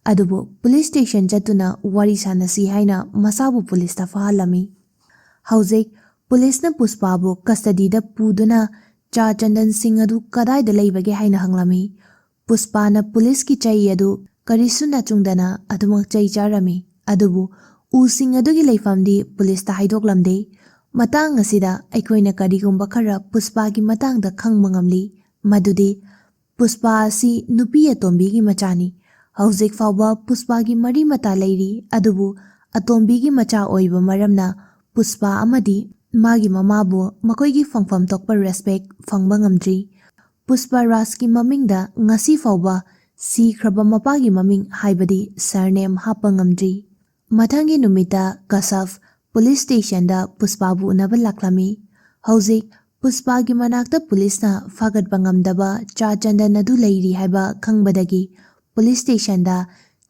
[SPEAKER 1] ꯑꯗꯨꯕꯨ ꯄꯨꯂꯤꯁ ꯁ꯭ꯇꯦꯁꯟ ꯆꯠꯇꯨꯅ ꯋꯥꯔꯤ ꯁꯥꯟꯅꯁꯤ ꯍꯥꯏꯅ ꯃꯁꯥꯕꯨ ꯄꯨꯂꯤꯁꯇ ꯐꯥꯍꯜꯂꯝꯃꯤ꯫ ꯍꯧꯖꯤꯛ ꯄꯨꯂꯤꯁꯅ ꯄꯨꯁꯄꯥꯕꯨ ꯀꯁꯇꯗꯤꯗ ꯄꯨꯗꯨꯅ ꯆꯥ ꯆꯟꯗꯟꯁꯤꯡ ꯑꯗꯨ ꯀꯗꯥꯏꯗ ꯂꯩꯕꯒꯦ ꯍꯥꯏꯅ ꯍꯪꯂꯝꯃꯤ꯫ ꯄꯨꯁꯄꯥꯅ ꯄꯨꯂꯤꯁꯀꯤ ꯆꯩ ꯑꯗꯨ ꯀꯔꯤꯁꯨ ꯅꯆꯨꯡꯗꯅ ꯑꯗꯨꯃꯛ ꯆꯩ ꯆꯥꯔꯝꯃꯤ, ꯑꯗꯨꯕꯨ ꯎꯁꯤꯡ ꯑꯗꯨꯒꯤ ꯂꯩꯐꯝꯗꯤ ꯄꯨꯂꯤꯁꯇ ꯍꯥꯏꯗꯣꯛꯂꯝꯗꯦ꯫ ꯃꯇꯥꯡ ꯑꯁꯤꯗ ꯑꯩꯈꯣꯏꯅ ꯀꯔꯤꯒꯨꯝꯕ ꯈꯔ ꯄꯨꯁꯄꯥꯒꯤ ꯃꯇꯥꯡꯗ ꯈꯪꯕ ꯉꯝꯂꯤ, ꯃꯗꯨꯗꯤ ꯄꯨꯁꯄꯥ ꯑꯁꯤ ꯅꯨꯄꯤ ꯑꯇꯣꯝꯕꯤꯒꯤ ꯃꯆꯥꯅꯤ꯫ ꯍꯧꯖꯤꯛ ꯐꯥꯎꯕ ꯄꯨꯁꯄꯥꯒꯤ ꯃꯔꯤ ꯃꯇꯥ ꯂꯩꯔꯤ, ꯑꯗꯨꯕꯨ ꯑꯇꯣꯝꯕꯤꯒꯤ ꯃꯆꯥ ꯑꯣꯏꯕ ꯃꯔꯝꯅ ꯄꯨꯁꯄꯥ ꯑꯃꯗꯤ ꯃꯥꯒꯤ ꯃꯃꯥꯕꯨ ꯃꯈꯣꯏꯒꯤ ꯐꯪꯐꯝ ꯊꯣꯛꯄ ꯔꯦꯁꯄꯦꯛ ꯐꯪꯕ ꯉꯝꯗ꯭ꯔꯤ꯫ ꯄꯨꯁꯄꯥ ꯔꯥꯖꯀꯤ ꯃꯃꯤꯡꯗ ꯉꯁꯤ ꯐꯥꯎꯕ ꯁꯤꯈ꯭ꯔꯕ ꯃꯄꯥꯒꯤ ꯃꯃꯤꯡ ꯍꯥꯏꯕꯗꯤ ꯁꯔꯅꯦꯝ ꯍꯥꯞꯄ ꯉꯝꯗ꯭ꯔꯤ꯫ ꯃꯊꯪꯒꯤ ꯅꯨꯃꯤꯠꯇ ꯀꯁꯐ ꯄꯨꯂꯤꯁ ꯁ꯭ꯇꯦꯁꯟꯗ ꯄꯨꯁꯄꯥꯕꯨ ꯎꯅꯕ ꯂꯥꯛꯂꯝꯃꯤ꯫ ꯍꯧꯖꯤꯛ ꯄꯨꯁꯄꯥꯒꯤ ꯃꯅꯥꯛꯇ ꯄꯨꯂꯤꯁꯅ ꯐꯥꯒꯠꯄ ꯉꯝꯗꯕ ꯆꯥ ꯆꯟꯗꯟ ꯑꯗꯨ ꯂꯩꯔꯤ ꯍꯥꯏꯕ ꯈꯪꯕꯗꯒꯤ ꯄꯨꯂꯤꯁ ꯁ꯭ꯇꯦꯁꯟꯗ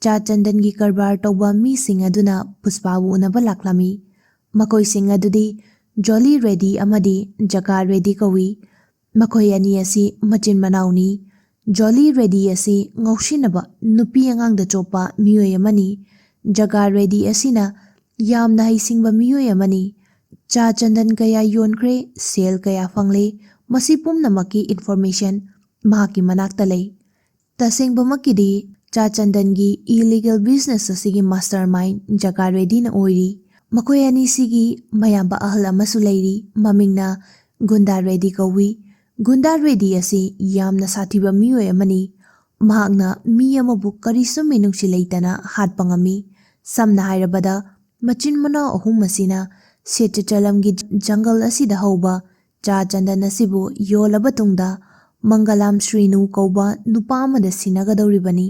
[SPEAKER 1] ꯆꯥ ꯆꯟꯗꯟꯒꯤ ꯀꯔꯕꯥꯔ ꯇꯧꯕ ꯃꯤꯁꯤꯡ ꯑꯗꯨꯅ ꯄꯨꯁꯄꯥꯕꯨ ꯎꯅꯕ ꯂꯥꯛꯂꯝꯃꯤ꯫ ꯃꯈꯣꯏꯁꯤꯡ ꯑꯗꯨꯗꯤ ꯖꯣꯂꯤ ꯔꯦꯗꯤ ꯑꯃꯗꯤ ꯖꯒꯥ ꯔꯦꯗꯤ ꯀꯧꯏ꯫ ꯃꯈꯣꯏ ꯑꯅꯤ ꯑꯁꯤ ꯃꯆꯤꯟ ꯃꯅꯥꯎꯅꯤ꯫ ꯖꯣꯂꯤ ꯔꯦꯗꯤ ꯑꯁꯤ ꯉꯥꯎꯁꯤꯟꯅꯕ ꯅꯨꯄꯤ ꯑꯉꯥꯡꯗ ꯆꯣꯞꯄ ꯃꯤꯑꯣꯏ ꯑꯃꯅꯤ꯫ ꯖꯒꯥ ꯔꯦꯗꯤ ꯑꯁꯤꯅ ꯌꯥꯝꯅ ꯍꯩꯁꯤꯡꯕ ꯃꯤꯑꯣꯏ ꯑꯃꯅꯤ꯫ ꯆꯥ ꯆꯟꯗꯟ ꯀꯌꯥ ꯌꯣꯟꯈ꯭ꯔꯦ, ꯁꯦꯜ ꯀꯌꯥ ꯐꯪꯂꯦ, ꯃꯁꯤ ꯄꯨꯝꯅꯃꯛꯀꯤ ꯏꯟꯐꯣꯔꯃꯦꯁꯟ ꯃꯍꯥꯛꯀꯤ ꯃꯅꯥꯛꯇ ꯂꯩ꯫ ꯇꯁꯦꯡꯕꯃꯛꯀꯤꯗꯤ ꯆꯥ ꯆꯟꯗꯟꯒꯤ ꯏꯂꯤꯒꯦꯜ ꯕꯤꯖꯤꯅꯦꯁ ꯑꯁꯤꯒꯤ ꯃꯥꯁꯇꯔ ꯃꯥꯏꯟꯗ ꯖꯒꯥ ꯔꯦꯗꯤꯅ ꯑꯣꯏꯔꯤ꯫ ꯃꯈꯣꯏ ꯑꯅꯤꯁꯤꯒꯤ ꯃꯌꯥꯝꯕ ꯑꯍꯜ ꯑꯃꯁꯨ ꯂꯩꯔꯤ, ꯃꯃꯤꯡꯅ ꯒꯨꯟꯗꯥ ꯔꯦꯗꯤ ꯀꯧꯏ꯫ ꯒꯨꯟꯗꯥ ꯔꯦꯗꯤ ꯑꯁꯤ ꯌꯥꯝꯅ ꯁꯥꯊꯤꯕ ꯃꯤꯑꯣꯏ ꯑꯃꯅꯤ꯫ ꯃꯍꯥꯛꯅ ꯃꯤ ꯑꯃꯕꯨ ꯀꯔꯤꯁꯨ ꯃꯤꯅꯨꯡꯁꯤ ꯂꯩꯇꯅ ꯍꯥꯠꯄ ꯉꯝꯃꯤ꯫ ꯁꯝꯅ ꯍꯥꯏꯔꯕꯗ ꯃꯆꯤꯟ ꯃꯅꯥꯎ ꯑꯍꯨꯝ ꯑꯁꯤꯅ ꯁꯦꯇꯆꯂꯝꯒꯤ ꯖꯪꯒꯜ ꯑꯁꯤꯗ ꯍꯧꯕ ꯆꯥ ꯆꯟꯗꯟ ꯑꯁꯤꯕꯨ ꯌꯣꯜꯂꯕ ꯇꯨꯡꯗ ꯃꯪꯒꯂꯥꯝ ꯁ꯭ꯔꯤꯅꯨ ꯀꯧꯕ ꯅꯨꯄꯥ ꯑꯃꯗ ꯁꯤꯟꯅꯒꯗꯧꯔꯤꯕꯅꯤ꯫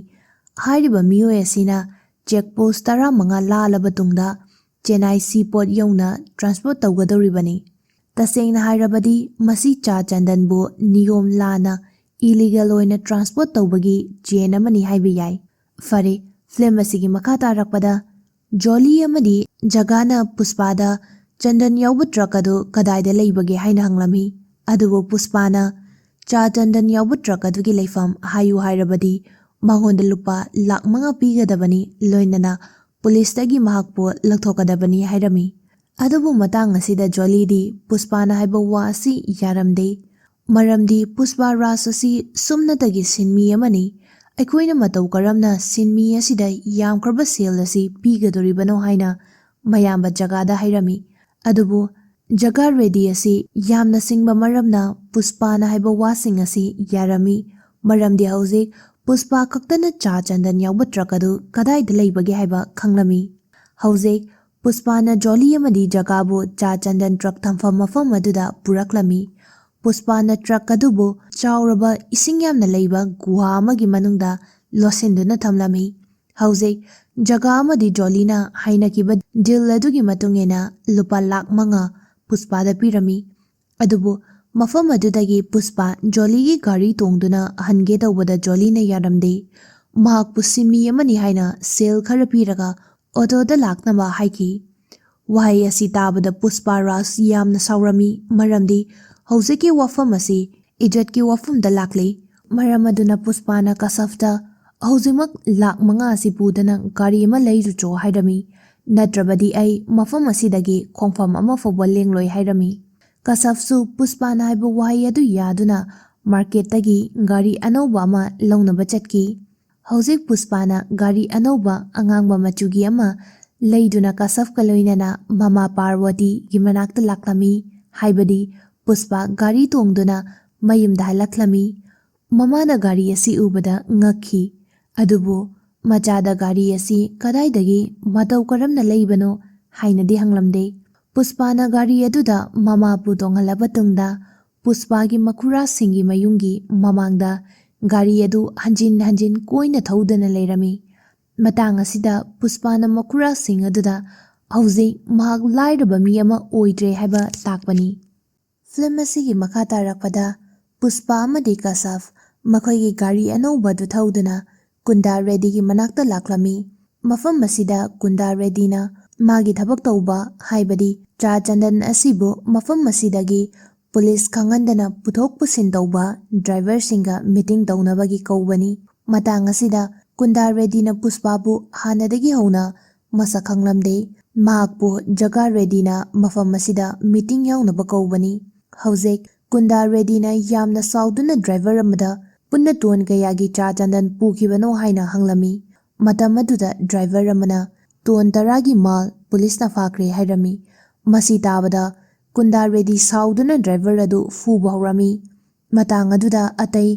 [SPEAKER 1] ꯍꯥꯏꯔꯤꯕ ꯃꯤꯑꯣꯏ ꯑꯁꯤꯅ ꯆꯦꯛꯄꯣꯁꯠ 15 ꯂꯥꯜꯂꯕ ꯇꯨꯡꯗ ꯆꯦꯟꯅꯥꯏ ꯁꯤꯄꯣꯔꯠ ꯌꯧꯅ ꯇ꯭ꯔꯥꯟꯁꯄꯣꯔꯠ ꯇꯧꯒꯗꯧꯔꯤꯕꯅꯤ꯫ ꯇꯁꯦꯡꯅ ꯍꯥꯏꯔꯕꯗꯤ ꯃꯁꯤ ꯆꯥ ꯆꯟꯗꯟꯕꯨ ꯅꯤꯌꯣꯝ ꯂꯥꯟꯅ ꯏꯂꯤꯒꯦꯜ ꯑꯣꯏꯅ ꯇ꯭ꯔꯥꯟꯁꯄꯣꯔꯠ ꯇꯧꯕꯒꯤ ꯆꯦꯟ ꯑꯃꯅꯤ ꯍꯥꯏꯕ ꯌꯥꯏ꯫ ꯐꯔꯦ, ꯐꯤꯜꯝ ꯑꯁꯤꯒꯤ ꯃꯈꯥ ꯇꯥꯔꯛꯄꯗ ꯖꯣꯂꯤ ꯑꯃꯗꯤ ꯖꯒꯥꯅ ꯄꯨꯁꯄꯥꯗ ꯆꯟꯗꯟ ꯌꯥꯎꯕ ꯇ꯭ꯔꯛ ꯑꯗꯨ ꯀꯗꯥꯏꯗ ꯂꯩꯕꯒꯦ ꯍꯥꯏꯅ ꯍꯪꯂꯝꯃꯤ꯫ ꯑꯗꯨꯕꯨ ꯄꯨꯁꯄꯥꯅ ꯆꯥ ꯆꯟꯗꯟ ꯌꯥꯎꯕ ꯇ꯭ꯔꯛ ꯑꯗꯨꯒꯤ ꯂꯩꯐꯝ ꯍꯥꯏꯌꯨ ꯍꯥꯏꯔꯕꯗꯤ ꯃꯉꯣꯟꯗ ꯂꯨꯄꯥ ꯂꯥꯈ 5 ꯄꯤꯒꯗꯕꯅꯤ, ꯂꯣꯏꯅꯅ ꯄꯨꯂꯤꯁꯇꯒꯤ ꯃꯍꯥꯛꯄꯨ ꯂꯧꯊꯣꯛꯀꯗꯕꯅꯤ ꯍꯥꯏꯔꯝꯃꯤ꯫ ꯑꯗꯨꯕꯨ ꯃꯇꯥꯡ ꯑꯁꯤꯗ ꯖꯣꯂꯤꯗꯤ ꯄꯨꯁꯄꯥꯅ ꯍꯥꯏꯕ ꯋꯥ ꯑꯁꯤ ꯌꯥꯔꯝꯗꯦ꯫ ꯃꯔꯝꯗꯤ ꯄꯨꯁꯄꯥ ꯔꯥꯖ ꯑꯁꯤ ꯁꯨꯞꯅꯇꯒꯤ ꯁꯤꯟꯃꯤ ꯑꯃꯅꯤ꯫ ꯑꯩꯈꯣꯏꯅ ꯃꯇꯧ ꯀꯔꯝꯅ ꯁꯤꯟꯃꯤ ꯑꯁꯤꯗ ꯌꯥꯝꯈ꯭ꯔꯕ ꯁꯦꯜ ꯑꯁꯤ ꯄꯤꯒꯗꯧꯔꯤꯕꯅꯣ ꯍꯥꯏꯅ ꯃꯌꯥꯝꯕ ꯖꯒꯥꯗ ꯍꯥꯏꯔꯝꯃꯤ꯫ ꯑꯗꯨꯕꯨ ꯖꯒꯥ ꯔꯦꯗꯤ ꯑꯁꯤ ꯌꯥꯝꯅ ꯁꯤꯡꯕ ꯃꯔꯝꯅ ꯄꯨꯁꯄꯥꯅ ꯍꯥꯏꯕ ꯋꯥꯁꯤꯡ ꯑꯁꯤ ꯌꯥꯔꯝꯃꯤ꯫ ꯃꯔꯝꯗꯤ ꯍꯧꯖꯤꯛ ꯄꯨꯁꯄꯥ ꯈꯛꯇꯅ ꯆꯥ ꯆꯟꯗꯟ ꯌꯥꯎꯕ ꯇ꯭ꯔꯛ ꯑꯗꯨ ꯀꯗꯥꯏꯗ ꯂꯩꯕꯒꯦ ꯍꯥꯏꯕ ꯈꯪꯂꯝꯃꯤ꯫ ꯍꯧꯖꯤꯛ ꯄꯨꯁꯄꯥꯅ ꯖꯣꯂꯤ ꯑꯃꯗꯤ ꯖꯒꯥꯕꯨ ꯆꯥ ꯆꯟꯗꯟ ꯇ꯭ꯔꯛ ꯊꯝꯐꯝ ꯃꯐꯝ ꯑꯗꯨꯗ ꯄꯨꯔꯛꯂꯝꯃꯤ꯫ ꯄꯨꯁꯄꯥꯅ ꯇ꯭ꯔꯛ ꯑꯗꯨꯕꯨ ꯆꯥꯎꯔꯕ ꯏꯁꯤꯡ ꯌꯥꯝꯅ ꯂꯩꯕ ꯒꯨꯍꯥ ꯑꯃꯒꯤ ꯃꯅꯨꯡꯗ ꯂꯣꯠꯁꯤꯟꯗꯨꯅ ꯊꯝꯂꯝꯃꯤ꯫ ꯍꯧꯖꯤꯛ ꯖꯒꯥ ꯑꯃꯗꯤ ꯖꯣꯂꯤꯅ ꯍꯥꯏꯅꯈꯤꯕ ꯗꯤꯜ ꯑꯗꯨꯒꯤ ꯃꯇꯨꯡꯏꯟꯅ ꯂꯨꯄꯥ ꯂꯥꯈ 5 ꯄꯨꯁꯄꯥꯗ ꯄꯤꯔꯝꯃꯤ꯫ ꯑꯗꯨꯕꯨ ꯃꯐꯝ ꯑꯗꯨꯗꯒꯤ ꯄꯨꯁꯄꯥ ꯖꯣꯂꯤꯒꯤ ꯒꯥꯔꯤ ꯇꯣꯡꯗꯨꯅ ꯍꯟꯒꯦ ꯇꯧꯕꯗ ꯖꯣꯂꯤꯅ ꯌꯥꯔꯝꯗꯦ꯫ ꯃꯍꯥꯛꯄꯨ ꯁꯤꯟꯃꯤ ꯑꯃꯅꯤ ꯍꯥꯏꯅ ꯁꯦꯜ ꯈꯔ ꯄꯤꯔꯒ ꯑꯣꯇꯣꯗ ꯂꯥꯛꯅꯕ ꯍꯥꯏꯈꯤ꯫ ꯋꯥꯍꯩ ꯑꯁꯤ ꯇꯥꯕꯗ ꯄꯨꯁꯄꯥ ꯔꯥꯖ ꯌꯥꯝꯅ ꯁꯥꯎꯔꯝꯃꯤ, ꯃꯔꯝꯗꯤ ꯍꯧꯖꯤꯛꯀꯤ ꯋꯥꯐꯝ ꯑꯁꯤ ꯏꯖꯠꯀꯤ ꯋꯥꯐꯝꯗ ꯂꯥꯛꯂꯤ꯫ ꯃꯔꯝ ꯑꯗꯨꯅ ꯄꯨꯁꯄꯥꯅ ꯀꯁꯐꯇ ꯍꯧꯖꯤꯛꯃꯛ ꯂꯥꯈ 5 ꯑꯁꯤ ꯄꯨꯗꯨꯅ ꯒꯥꯔꯤ ꯑꯃ ꯂꯩꯔꯨꯆꯣ ꯍꯥꯏꯔꯝꯃꯤ, ꯅꯠꯇ꯭ꯔꯕꯗꯤ ꯑꯩ ꯃꯐꯝ ꯑꯁꯤꯗꯒꯤ ꯈꯣꯡꯐꯝ ꯑꯃ ꯐꯥꯎꯕ ꯂꯦꯡꯂꯣꯏ ꯍꯥꯏꯔꯝꯃꯤ꯫ ꯀꯁꯐꯁꯨ ꯄꯨꯁꯄꯥꯅ ꯍꯥꯏꯕ ꯋꯥꯍꯩ ꯑꯗꯨ ꯌꯥꯗꯨꯅ ꯃꯥꯔꯀꯦꯠꯇꯒꯤ ꯒꯥꯔꯤ ꯑꯅꯧꯕ ꯑꯃ ꯂꯧꯅꯕ ꯆꯠꯈꯤ꯫ ꯍꯧꯖꯤꯛ ꯄꯨꯁꯄꯥꯅ ꯒꯥꯔꯤ ꯑꯅꯧꯕ ꯑꯉꯥꯡꯕ ꯃꯆꯨꯒꯤ ꯑꯃ ꯂꯩꯗꯨꯅ ꯀꯁꯐꯀ ꯂꯣꯏꯅꯅ ꯃꯃꯥ ꯄꯥꯔꯋꯇꯤꯒꯤ ꯃꯅꯥꯛꯇ ꯂꯥꯛꯂꯝꯃꯤ, ꯍꯥꯏꯕꯗꯤ ꯄꯨꯁꯄꯥ ꯒꯥꯔꯤ ꯇꯣꯡꯗꯨꯅ ꯃꯌꯨꯝꯗ ꯍꯜꯂꯛꯂꯝꯃꯤ꯫ ꯃꯃꯥꯅ ꯒꯥꯔꯤ ꯑꯁꯤ ꯎꯕꯗ ꯉꯛꯈꯤ, ꯑꯗꯨꯕꯨ ꯃꯆꯥꯗ ꯒꯥꯔꯤ ꯑꯁꯤ ꯀꯗꯥꯏꯗꯒꯤ ꯃꯇꯧ ꯀꯔꯝꯅ ꯂꯩꯕꯅꯣ ꯍꯥꯏꯅꯗꯤ ꯍꯪꯂꯝꯗꯦ꯫ ꯄꯨꯁꯄꯥꯅ ꯒꯥꯔꯤ ꯑꯗꯨꯗ ꯃꯃꯥꯕꯨ ꯇꯣꯡꯍꯜꯂꯕ ꯇꯨꯡꯗ ꯄꯨꯁꯄꯥꯒꯤ ꯃꯈꯨꯔꯥꯁꯤꯡꯒꯤ ꯃꯌꯨꯝꯒꯤ ꯃꯃꯥꯡꯗ ꯒꯥꯔꯤ ꯑꯗꯨ ꯍꯟꯖꯤꯟ ꯍꯟꯖꯤꯟ ꯀꯣꯏꯅ ꯊꯧꯗꯨꯅ ꯂꯩꯔꯝꯃꯤ꯫ ꯃꯇꯥꯡ ꯑꯁꯤꯗ ꯄꯨꯁꯄꯥꯅ ꯃꯈꯨꯔꯥꯁꯤꯡ ꯑꯗꯨꯗ ꯍꯧꯖꯤꯛ ꯃꯍꯥꯛ ꯂꯥꯏꯔꯕ ꯃꯤ ꯑꯃ ꯑꯣꯏꯗ꯭ꯔꯦ ꯍꯥꯏꯕ ꯇꯥꯛꯄꯅꯤ꯫ ꯐꯤꯜꯝ ꯑꯁꯤꯒꯤ ꯃꯈꯥ ꯇꯥꯔꯛꯄꯗ ꯄꯨꯁꯄꯥ ꯑꯃꯗꯤ ꯀꯁꯐ ꯃꯈꯣꯏꯒꯤ ꯒꯥꯔꯤ ꯑꯅꯧꯕ ꯑꯗꯨ ꯊꯧꯗꯨꯅ ꯀꯨꯟꯗꯥ ꯔꯦꯗꯤꯒꯤ ꯃꯅꯥꯛꯇ ꯂꯥꯛꯂꯝꯃꯤ꯫ ꯃꯐꯝ ꯑꯁꯤꯗ ꯀꯨꯟꯗꯥ ꯔꯦꯗꯤꯅ ꯃꯥꯒꯤ ꯊꯕꯛ ꯇꯧꯕ, ꯍꯥꯏꯕꯗꯤ ꯆꯥ ꯆꯟꯗꯟ ꯑꯁꯤꯕꯨ ꯃꯐꯝ ꯑꯁꯤꯗꯒꯤ ꯄꯨꯂꯤꯁ ꯈꯪꯍꯟꯗꯅ ꯄꯨꯊꯣꯛ ꯄꯨꯁꯤꯟ ꯇꯧꯕ ꯗ꯭ꯔꯥꯏꯚꯔꯁꯤꯡꯒ ꯃꯤꯇꯤꯡ ꯇꯧꯅꯕꯒꯤ ꯀꯧꯕꯅꯤ꯫ ꯃꯇꯥꯡ ꯑꯁꯤꯗ ꯀꯨꯟꯗꯥ ꯔꯦꯗꯤꯅ ꯄꯨꯁꯄꯥꯕꯨ ꯍꯥꯟꯅꯗꯒꯤ ꯍꯧꯅ ꯃꯁꯛ ꯈꯪꯂꯝꯗꯦ꯫ ꯃꯍꯥꯛꯄꯨ ꯖꯒꯥ ꯔꯦꯗꯤꯅ ꯃꯐꯝ ꯑꯁꯤꯗ ꯃꯤꯇꯤꯡ ꯌꯥꯎꯅꯕ ꯀꯧꯕꯅꯤ꯫ ꯍꯧꯖꯤꯛ ꯀꯨꯟꯗꯥ ꯔꯦꯗꯤꯅ ꯌꯥꯝꯅ ꯁꯥꯎꯗꯨꯅ ꯗ꯭ꯔꯥꯏꯚꯔ ꯑꯃꯗ ꯄꯨꯟꯅ ꯇꯣꯟ ꯀꯌꯥꯒꯤ ꯆꯥ ꯆꯟꯗꯟ ꯄꯨꯈꯤꯕꯅꯣ ꯍꯥꯏꯅ ꯍꯪꯂꯝꯃꯤ꯫ ꯃꯇꯝ ꯑꯗꯨꯗ ꯗ꯭ꯔꯥꯏꯚꯔ ꯑꯃꯅ ꯇꯣꯟ 10ꯒꯤ ꯃꯥꯜ ꯄꯨꯂꯤꯁꯅ ꯐꯥꯈ꯭ꯔꯦ ꯍꯥꯏꯔꯝꯃꯤ꯫ ꯃꯁꯤ ꯇꯥꯕꯗ ꯀꯨꯟꯗꯥ ꯔꯦꯗꯤ ꯁꯥꯎꯗꯨꯅ ꯗ꯭ꯔꯥꯏꯚꯔ ꯑꯗꯨ ꯐꯨꯕ ꯍꯧꯔꯝꯃꯤ꯫ ꯃꯇꯥꯡ ꯑꯗꯨꯗ ꯑꯇꯩ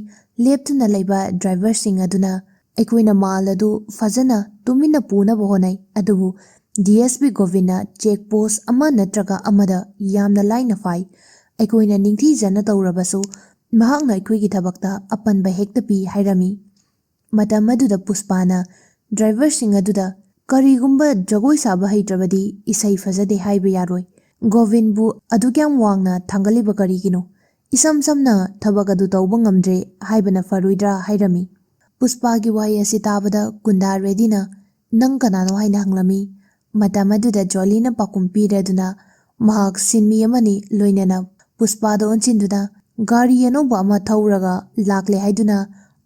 [SPEAKER 1] ꯂꯦꯞꯇꯨꯅ ꯂꯩꯕ ꯗ꯭ꯔꯥꯏꯚꯔꯁꯤꯡ ꯑꯗꯨꯅ ꯑꯩꯈꯣꯏꯅ ꯃꯥꯜ ꯑꯗꯨ ꯐꯖꯅ ꯇꯨꯃꯤꯟꯅ ꯄꯨꯅꯕ ꯍꯣꯠꯅꯩ, ꯑꯗꯨꯕꯨ DSP ꯒꯣꯕꯤꯟꯅ ꯆꯦꯛ ꯄꯣꯁ ꯑꯃ ꯅꯠꯇ꯭ꯔꯒ ꯑꯃꯗ ꯌꯥꯝꯅ ꯂꯥꯏꯅ ꯐꯥꯏ꯫ ꯑꯩꯈꯣꯏꯅ ꯅꯤꯡꯊꯤꯖꯅ ꯇꯧꯔꯕꯁꯨ ꯃꯍꯥꯛꯅ ꯑꯩꯈꯣꯏꯒꯤ ꯊꯕꯛꯇ ꯑꯄꯟꯕ ꯍꯦꯛꯇ ꯄꯤ ꯍꯥꯏꯔꯝꯃꯤ꯫ ꯃꯇꯝ ꯑꯗꯨꯗ ꯄꯨꯁꯄꯥꯅ ꯗ꯭ꯔꯥꯏꯚꯔꯁꯤꯡ ꯑꯗꯨꯗ ꯀꯔꯤꯒꯨꯝꯕ ꯖꯒꯣꯏ ꯁꯥꯕ ꯍꯩꯇ꯭ꯔꯕꯗꯤ ꯏꯁꯩ ꯐꯖꯗꯦ ꯍꯥꯏꯕ ꯌꯥꯔꯣꯏ꯫ ꯒꯣꯕꯤꯟꯕꯨ ꯑꯗꯨꯛꯌꯥꯝ ꯋꯥꯡꯅ ꯊꯥꯡꯒꯠꯂꯤꯕ ꯀꯔꯤꯒꯤꯅꯣ? ꯏꯁꯝ ꯁꯝꯅ ꯊꯕꯛ ꯑꯗꯨ ꯇꯧꯕ ꯉꯝꯗ꯭ꯔꯦ ꯍꯥꯏꯕꯅ ꯐꯔꯣꯏꯗ꯭ꯔꯥ ꯍꯥꯏꯔꯝꯃꯤ꯫ ꯄꯨꯁꯄꯥꯒꯤ ꯋꯥꯍꯩ ꯑꯁꯤ ꯇꯥꯕꯗ ꯀꯨꯟꯗꯥ ꯔꯦꯗꯤꯅ ꯅꯪ ꯀꯅꯥꯅꯣ ꯍꯥꯏꯅ ꯍꯪꯂꯝꯃꯤ꯫ ꯃꯇꯝ ꯑꯗꯨꯗ ꯖꯣꯂꯤꯅ ꯄꯥꯎꯈꯨꯝ ꯄꯤꯔꯗꯨꯅ ꯃꯍꯥꯛ ꯁꯤꯟꯃꯤ ꯑꯃꯅꯤ ꯂꯣꯏꯅꯅ ꯄꯨꯁꯄꯥꯗ ꯑꯣꯟꯁꯤꯟꯗꯨꯅ ꯒꯥꯔꯤ ꯑꯅꯧꯕ ꯑꯃ ꯊꯧꯔꯒ ꯂꯥꯛꯂꯦ ꯍꯥꯏꯗꯨꯅ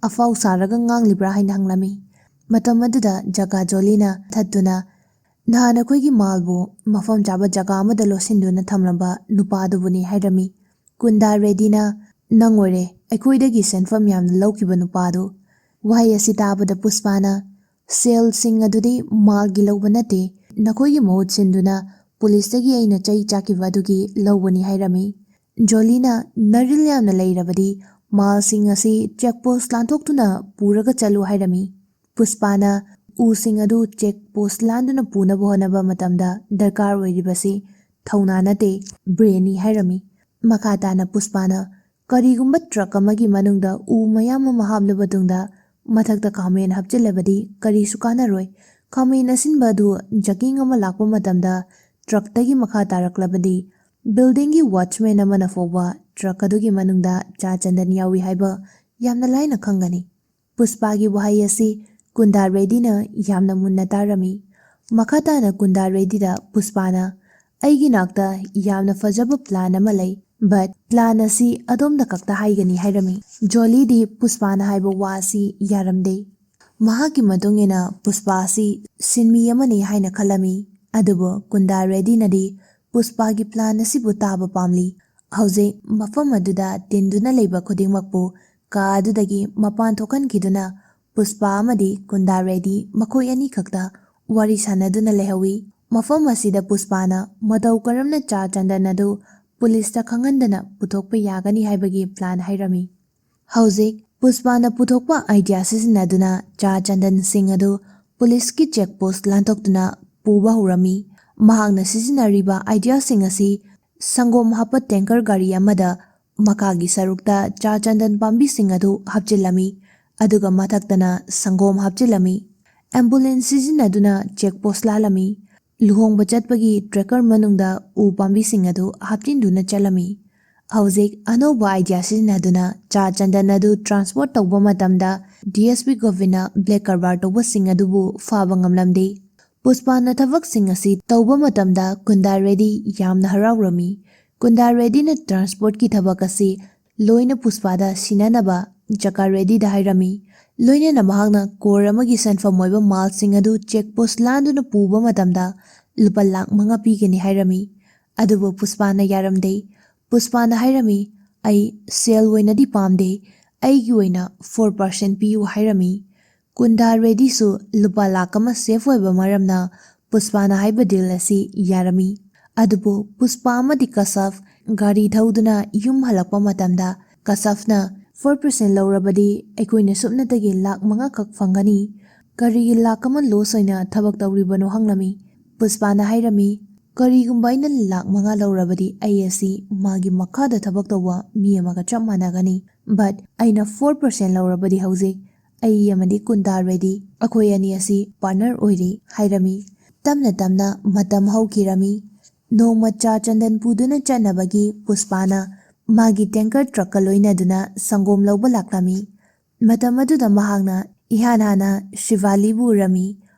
[SPEAKER 1] ꯑꯐꯥꯎ ꯁꯥꯔꯒ ꯉꯥꯡꯂꯤꯕ꯭ꯔꯥ ꯍꯥꯏꯅ ꯍꯪꯂꯝꯃꯤ꯫ ꯃꯇꯝ ꯑꯗꯨꯗ ꯖꯒꯥ ꯖꯣꯂꯤꯅ ꯊꯠꯇꯨꯅ ꯅꯍꯥꯟ ꯑꯩꯈꯣꯏꯒꯤ ꯃꯥꯜꯕꯨ ꯃꯐꯝ ꯆꯥꯕ ꯖꯒꯥ ꯑꯃꯗ ꯂꯣꯠꯁꯤꯟꯗꯨꯅ ꯊꯝꯂꯝꯕ ꯅꯨꯄꯥꯗꯨꯕꯨꯅꯤ ꯍꯥꯏꯔꯝꯃꯤ꯫ ꯀꯨꯟꯗꯥ ꯔꯦꯗꯤꯅ ꯅꯪ ꯑꯣꯏꯔꯦ ꯑꯩꯈꯣꯏꯗꯒꯤ ꯁꯦꯟꯐꯝ ꯌꯥꯝꯅ ꯂꯧꯈꯤꯕ ꯅꯨꯄꯥꯗꯨ꯫ ꯋꯥꯍꯩ ꯑꯁꯤ ꯇꯥꯕꯗ ꯄꯨꯁꯄꯥꯅ ꯁꯦꯜꯁꯤꯡ ꯑꯗꯨꯗꯤ ꯃꯥꯜꯒꯤ ꯂꯧꯕ ꯅꯠꯇꯦ, ꯅꯈꯣꯏꯒꯤ ꯃꯍꯨꯠ ꯁꯤꯟꯗꯨꯅ ꯄꯨꯂꯤꯁꯇꯒꯤ ꯑꯩꯅ ꯆꯩ ꯆꯥꯛꯈꯤꯕ ꯑꯗꯨꯒꯤ ꯂꯧꯕꯅꯤ ꯍꯥꯏꯔꯝꯃꯤ꯫ ꯖꯣꯂꯤꯅ ꯅꯔꯤꯜ ꯌꯥꯝꯅ ꯂꯩꯔꯕꯗꯤ ꯃꯥꯜꯁꯤꯡ ꯑꯁꯤ ꯆꯦꯛꯄꯣꯁ ꯂꯥꯟꯊꯣꯛꯇꯨꯅ ꯄꯨꯔꯒ ꯆꯠꯂꯨ ꯍꯥꯏꯔꯝꯃꯤ꯫ ꯄꯨꯁꯄꯥꯅ ꯎꯁꯤꯡ ꯑꯗꯨ ꯆꯦꯛꯄꯣꯁ ꯂꯥꯟꯗꯨꯅ ꯄꯨꯅꯕ ꯍꯣꯠꯅꯕ ꯃꯇꯝꯗ ꯗꯔꯀꯥꯔ ꯑꯣꯏꯔꯤꯕꯁꯤ ꯊꯧꯅꯥ ꯅꯠꯇꯦ ꯕ꯭ꯔꯦꯟꯅꯤ ꯍꯥꯏꯔꯝꯃꯤ꯫ ꯃꯈꯥ ꯇꯥꯅ ꯄꯨꯁꯄꯥꯅ ꯀꯔꯤꯒꯨꯝꯕ ꯇ꯭ꯔꯛ ꯑꯃꯒꯤ ꯃꯅꯨꯡꯗ ꯎ ꯃꯌꯥꯝ ꯑꯃ ꯍꯥꯞꯂꯕ ꯇꯨꯡꯗ ꯃꯊꯛꯇ ꯈꯥꯃꯦꯟ ꯍꯥꯞꯆꯤꯜꯂꯕꯗꯤ ꯀꯔꯤꯁꯨ ꯀꯥꯟꯅꯔꯣꯏ꯫ ꯈꯥꯃꯦꯟ ꯑꯁꯤꯟꯕ ꯑꯗꯨ ꯖꯀꯤꯡ ꯑꯃ ꯂꯥꯛꯄ ꯃꯇꯝꯗ ꯇ꯭ꯔꯛꯇꯒꯤ ꯃꯈꯥ ꯇꯥꯔꯛꯂꯕꯗꯤ ꯕꯤꯜꯗꯤꯡꯒꯤ ꯋꯥꯆꯃꯦꯟ ꯑꯃꯅ ꯐꯥꯎꯕ ꯇ꯭ꯔꯛ ꯑꯗꯨꯒꯤ ꯃꯅꯨꯡꯗ ꯆꯥ ꯆꯟꯗꯟ ꯌꯥꯎꯏ ꯍꯥꯏꯕ ꯌꯥꯝꯅ ꯂꯥꯏꯅ ꯈꯪꯒꯅꯤ꯫ ꯄꯨꯁꯄꯥꯒꯤ ꯋꯥꯍꯩ ꯑꯁꯤ ꯀꯨꯟꯗꯥ ꯔꯦꯗꯤꯅ ꯌꯥꯝꯅ ꯃꯨꯟꯅ ꯇꯥꯔꯝꯃꯤ꯫ ꯃꯈꯥ ꯇꯥꯅ ꯀꯨꯟꯗꯥ ꯔꯦꯗꯤꯗ ꯄꯨꯁꯄꯥꯅ ꯑꯩꯒꯤ ꯅꯥꯛꯇ ꯌꯥꯝꯅ ꯐꯖꯕ ꯄ꯭ꯂꯥꯟ ꯑꯃ ꯂꯩ, ꯕꯠ ꯄ꯭ꯂꯥꯟ ꯑꯁꯤ ꯑꯗꯣꯝꯗ ꯈꯛꯇ ꯍꯥꯏꯒꯅꯤ ꯍꯥꯏꯔꯝꯃꯤ꯫ ꯖꯣꯂꯤꯗꯤ ꯄꯨꯁꯄꯥꯅ ꯍꯥꯏꯕ ꯋꯥ ꯑꯁꯤ ꯌꯥꯔꯝꯗꯦ꯫ ꯃꯍꯥꯛꯀꯤ ꯃꯇꯨꯡ ꯏꯟꯅ ꯄꯨꯁꯄꯥ ꯑꯁꯤ ꯁꯤꯟꯃꯤ ꯑꯃꯅꯤ ꯍꯥꯏꯅ ꯈꯜꯂꯝꯃꯤ꯫ ꯑꯗꯨꯕꯨ ꯀꯨꯟꯗꯥ ꯔꯦꯗꯤꯅꯗꯤ ꯄꯨꯁꯄꯥꯒꯤ ꯄ꯭ꯂꯥꯟ ꯑꯁꯤꯕꯨ ꯇꯥꯕ ꯄꯥꯝꯂꯤ꯫ ꯍꯧꯖꯤꯛ ꯃꯐꯝ ꯑꯗꯨꯗ ꯇꯤꯟꯗꯨꯅ ꯂꯩꯕ ꯈꯨꯗꯤꯡꯃꯛꯄꯨ ꯀꯥ ꯑꯗꯨꯗꯒꯤ ꯃꯄꯥꯟ ꯊꯣꯛꯍꯟꯈꯤꯗꯨꯅ ꯄꯨꯁꯄꯥ ꯑꯃꯗꯤ ꯀꯨꯟꯗꯥ ꯔꯦꯗꯤ ꯃꯈꯣꯏ ꯑꯅꯤ ꯈꯛꯇ ꯋꯥꯔꯤ ꯁꯥꯟꯅꯗꯨꯅ ꯂꯩꯍꯧꯏ꯫ ꯃꯐꯝ ꯑꯁꯤꯗ ꯄꯨꯁꯄꯥꯅ ꯃꯇꯧ ꯀꯔꯝꯅ ꯆꯥ ꯆꯟꯗꯟ ꯑꯗꯨ ꯄꯨꯂꯤꯁꯇ ꯈꯪꯍꯟꯗꯅ ꯄꯨꯊꯣꯛꯄ ꯌꯥꯒꯅꯤ ꯍꯥꯏꯕꯒꯤ ꯄ꯭ꯂꯥꯟ ꯍꯥꯏꯔꯝꯃꯤ꯫ ꯍꯧꯖꯤꯛ ꯄꯨꯁꯄꯥꯅ ꯄꯨꯊꯣꯛꯄ ꯑꯥꯏꯗꯤꯌꯥ ꯁꯤꯖꯤꯟꯅꯗꯨꯅ ꯆꯥ ꯆꯟꯗꯟꯁꯤꯡ ꯑꯗꯨ ꯄꯨꯂꯤꯁꯀꯤ ꯆꯦꯛꯄꯣꯁꯠ ꯂꯥꯟꯊꯣꯛꯇꯨꯅ ꯄꯨꯕ ꯍꯧꯔꯝꯃꯤ꯫ ꯃꯍꯥꯛꯅ ꯁꯤꯖꯤꯟꯅꯔꯤꯕ ꯑꯥꯏꯗꯤꯌꯥꯁꯤꯡ ꯑꯁꯤ ꯁꯪꯒꯣꯝ ꯍꯥꯞꯄ ꯇꯦꯡꯀꯔ ꯒꯥꯔꯤ ꯑꯃꯗ ꯃꯈꯥꯒꯤ ꯁꯔꯨꯛꯇ ꯆꯥ ꯆꯟꯗꯟ ꯄꯥꯝꯕꯤꯁꯤꯡ ꯑꯗꯨ ꯍꯥꯞꯆꯤꯜꯂꯝꯃꯤ, ꯑꯗꯨꯒ ꯃꯊꯛꯇꯅ ꯁꯪꯒꯣꯝ ꯍꯥꯞꯆꯤꯜꯂꯝꯃꯤ꯫ ꯑꯦꯝꯕꯨꯂꯦꯟꯁ ꯁꯤꯖꯤꯟꯅꯗꯨꯅ ꯆꯦꯛꯄꯣꯁꯠ ꯂꯥꯜꯂꯝꯃꯤ꯫ ꯂꯨꯍꯣꯡꯕ ꯆꯠꯄꯒꯤ ꯇ꯭ꯔꯦꯀꯔ ꯃꯅꯨꯡꯗ ꯎ ꯄꯥꯝꯕꯤꯁꯤꯡ ꯑꯗꯨ ꯍꯥꯞꯆꯤꯟꯗꯨꯅ ꯆꯠꯂꯝꯃꯤ꯫ ꯍꯧꯖꯤꯛ ꯑꯅꯧꯕ ꯑꯥꯏꯗꯤꯌꯥ ꯁꯤꯖꯤꯟꯅꯗꯨꯅ ꯆꯥ ꯆꯟꯗꯟ ꯑꯗꯨ ꯇ꯭ꯔꯥꯟꯁꯄꯣꯔꯠ ꯇꯧꯕ ꯃꯇꯝꯗ DSP ꯒꯣꯕꯤꯟꯅ ꯕ꯭ꯂꯦꯛ ꯀꯔꯕꯥꯔ ꯇꯧꯕꯁꯤꯡ ꯑꯗꯨꯕꯨ ꯐꯥꯕ ꯉꯝꯂꯝꯗꯦ꯫ ꯄꯨꯁꯄꯥꯅ ꯊꯕꯛꯁꯤꯡ ꯑꯁꯤ ꯇꯧꯕ ꯃꯇꯝꯗ ꯀꯨꯟꯗꯥ ꯔꯦꯗꯤ ꯌꯥꯝꯅ ꯍꯔꯥꯎꯔꯝꯃꯤ꯫ ꯀꯨꯟꯗꯥ ꯔꯦꯗꯤꯅ ꯇ꯭ꯔꯥꯟꯁꯄꯣꯔꯠꯀꯤ ꯊꯕꯛ ꯑꯁꯤ ꯂꯣꯏꯅ ꯄꯨꯁꯄꯥꯗ ꯁꯤꯟꯅꯅꯕ ꯖꯒꯥ ꯔꯦꯗꯤꯗ ꯍꯥꯏꯔꯝꯃꯤ꯫ ꯂꯣꯏꯅꯅ ꯃꯍꯥꯛꯅ ꯀꯣꯔ ꯑꯃꯒꯤ ꯁꯦꯟꯐꯝ ꯑꯣꯏꯕ ꯃꯥꯜꯁꯤꯡ ꯑꯗꯨ ꯆꯦꯛꯄꯣꯁꯠ ꯂꯥꯟꯗꯨꯅ ꯄꯨꯕ ꯃꯇꯝꯗ ꯂꯨꯄꯥ ꯂꯥꯈ 5 ꯄꯤꯒꯅꯤ ꯍꯥꯏꯔꯝꯃꯤ꯫ ꯑꯗꯨꯕꯨ ꯄꯨꯁꯄꯥꯅ ꯌꯥꯔꯝꯗꯦ꯫ ꯄꯨꯁꯄꯥꯅ ꯍꯥꯏꯔꯝꯃꯤ ꯑꯩ ꯁꯦꯜ ꯑꯣꯏꯅꯗꯤ ꯄꯥꯝꯗꯦ, ꯑꯩꯒꯤ ꯑꯣꯏꯅ 4% ꯄꯤꯌꯨ ꯍꯥꯏꯔꯝꯃꯤ꯫ ꯀꯨꯟꯗꯥ ꯔꯦꯗꯤꯁꯨ ꯂꯨꯄꯥ ꯂꯥꯈ 1 ꯁꯦꯐ ꯑꯣꯏꯕ ꯃꯔꯝꯅ ꯄꯨꯁꯄꯥꯅ ꯍꯥꯏꯕ ꯗꯤꯜ ꯑꯁꯤ ꯌꯥꯔꯝꯃꯤ꯫ ꯑꯗꯨꯕꯨ ꯄꯨꯁꯄꯥ ꯑꯃꯗꯤ ꯀꯁꯐ ꯒꯥꯔꯤ ꯊꯧꯗꯨꯅ ꯌꯨꯝ ꯍꯜꯂꯛꯄ ꯃꯇꯝꯗ ꯀꯁꯐꯅ 4% ꯂꯧꯔꯕꯗꯤ ꯑꯩꯈꯣꯏꯅ ꯁꯨꯞꯅꯇꯒꯤ ꯂꯥꯈ 5 ꯈꯛ ꯐꯪꯒꯅꯤ, ꯀꯔꯤꯒꯤ ꯂꯥꯈ 1 ꯂꯣꯁ ꯑꯣꯏꯅ ꯊꯕꯛ ꯇꯧꯔꯤꯕꯅꯣ ꯍꯪꯂꯝꯃꯤ꯫ ꯄꯨꯁꯄꯥꯅ ꯍꯥꯏꯔꯝꯃꯤ ꯀꯔꯤꯒꯨꯝꯕ ꯑꯩꯅ ꯂꯥꯈ 5 ꯂꯧꯔꯕꯗꯤ ꯑꯩ ꯑꯁꯤ ꯃꯥꯒꯤ ꯃꯈꯥꯗ ꯊꯕꯛ ꯇꯧꯕ ꯃꯤ ꯑꯃꯒ ꯆꯞ ꯃꯥꯟꯅꯒꯅꯤ, ꯕꯠ ꯑꯩꯅ 4% ꯂꯧꯔꯕꯗꯤ ꯍꯧꯖꯤꯛ ꯑꯩ ꯑꯃꯗꯤ ꯀꯨꯟꯗꯥ ꯔꯦꯗꯤ ꯑꯩꯈꯣꯏ ꯑꯅꯤ ꯑꯁꯤ ꯄꯥꯔꯠꯅꯔ ꯑꯣꯏꯔꯤ ꯍꯥꯏꯔꯝꯃꯤ꯫ ꯇꯞꯅ ꯇꯞꯅ ꯃꯇꯝ ꯍꯧꯈꯤꯔꯝꯃꯤ꯫ ꯅꯣꯡꯃ ꯆꯥ ꯆꯟꯗꯟ ꯄꯨꯗꯨꯅ ꯆꯠꯅꯕꯒꯤ ꯄꯨꯁꯄꯥꯅ ꯃꯥꯒꯤ ꯇꯦꯡꯀꯔ ꯇ꯭ꯔꯛꯀ ꯂꯣꯏꯅꯗꯨꯅ ꯁꯪꯒꯣꯝ ꯂꯧꯕ ꯂꯥꯛꯂꯝꯃꯤ꯫ ꯃꯇꯝ ꯑꯗꯨꯗ ꯃꯍꯥꯛꯅ ꯏꯍꯥꯟ ꯍꯥꯟꯅ ꯁ꯭ꯔꯤꯚꯥꯂꯤꯕꯨ ꯎꯔꯝꯃꯤ꯫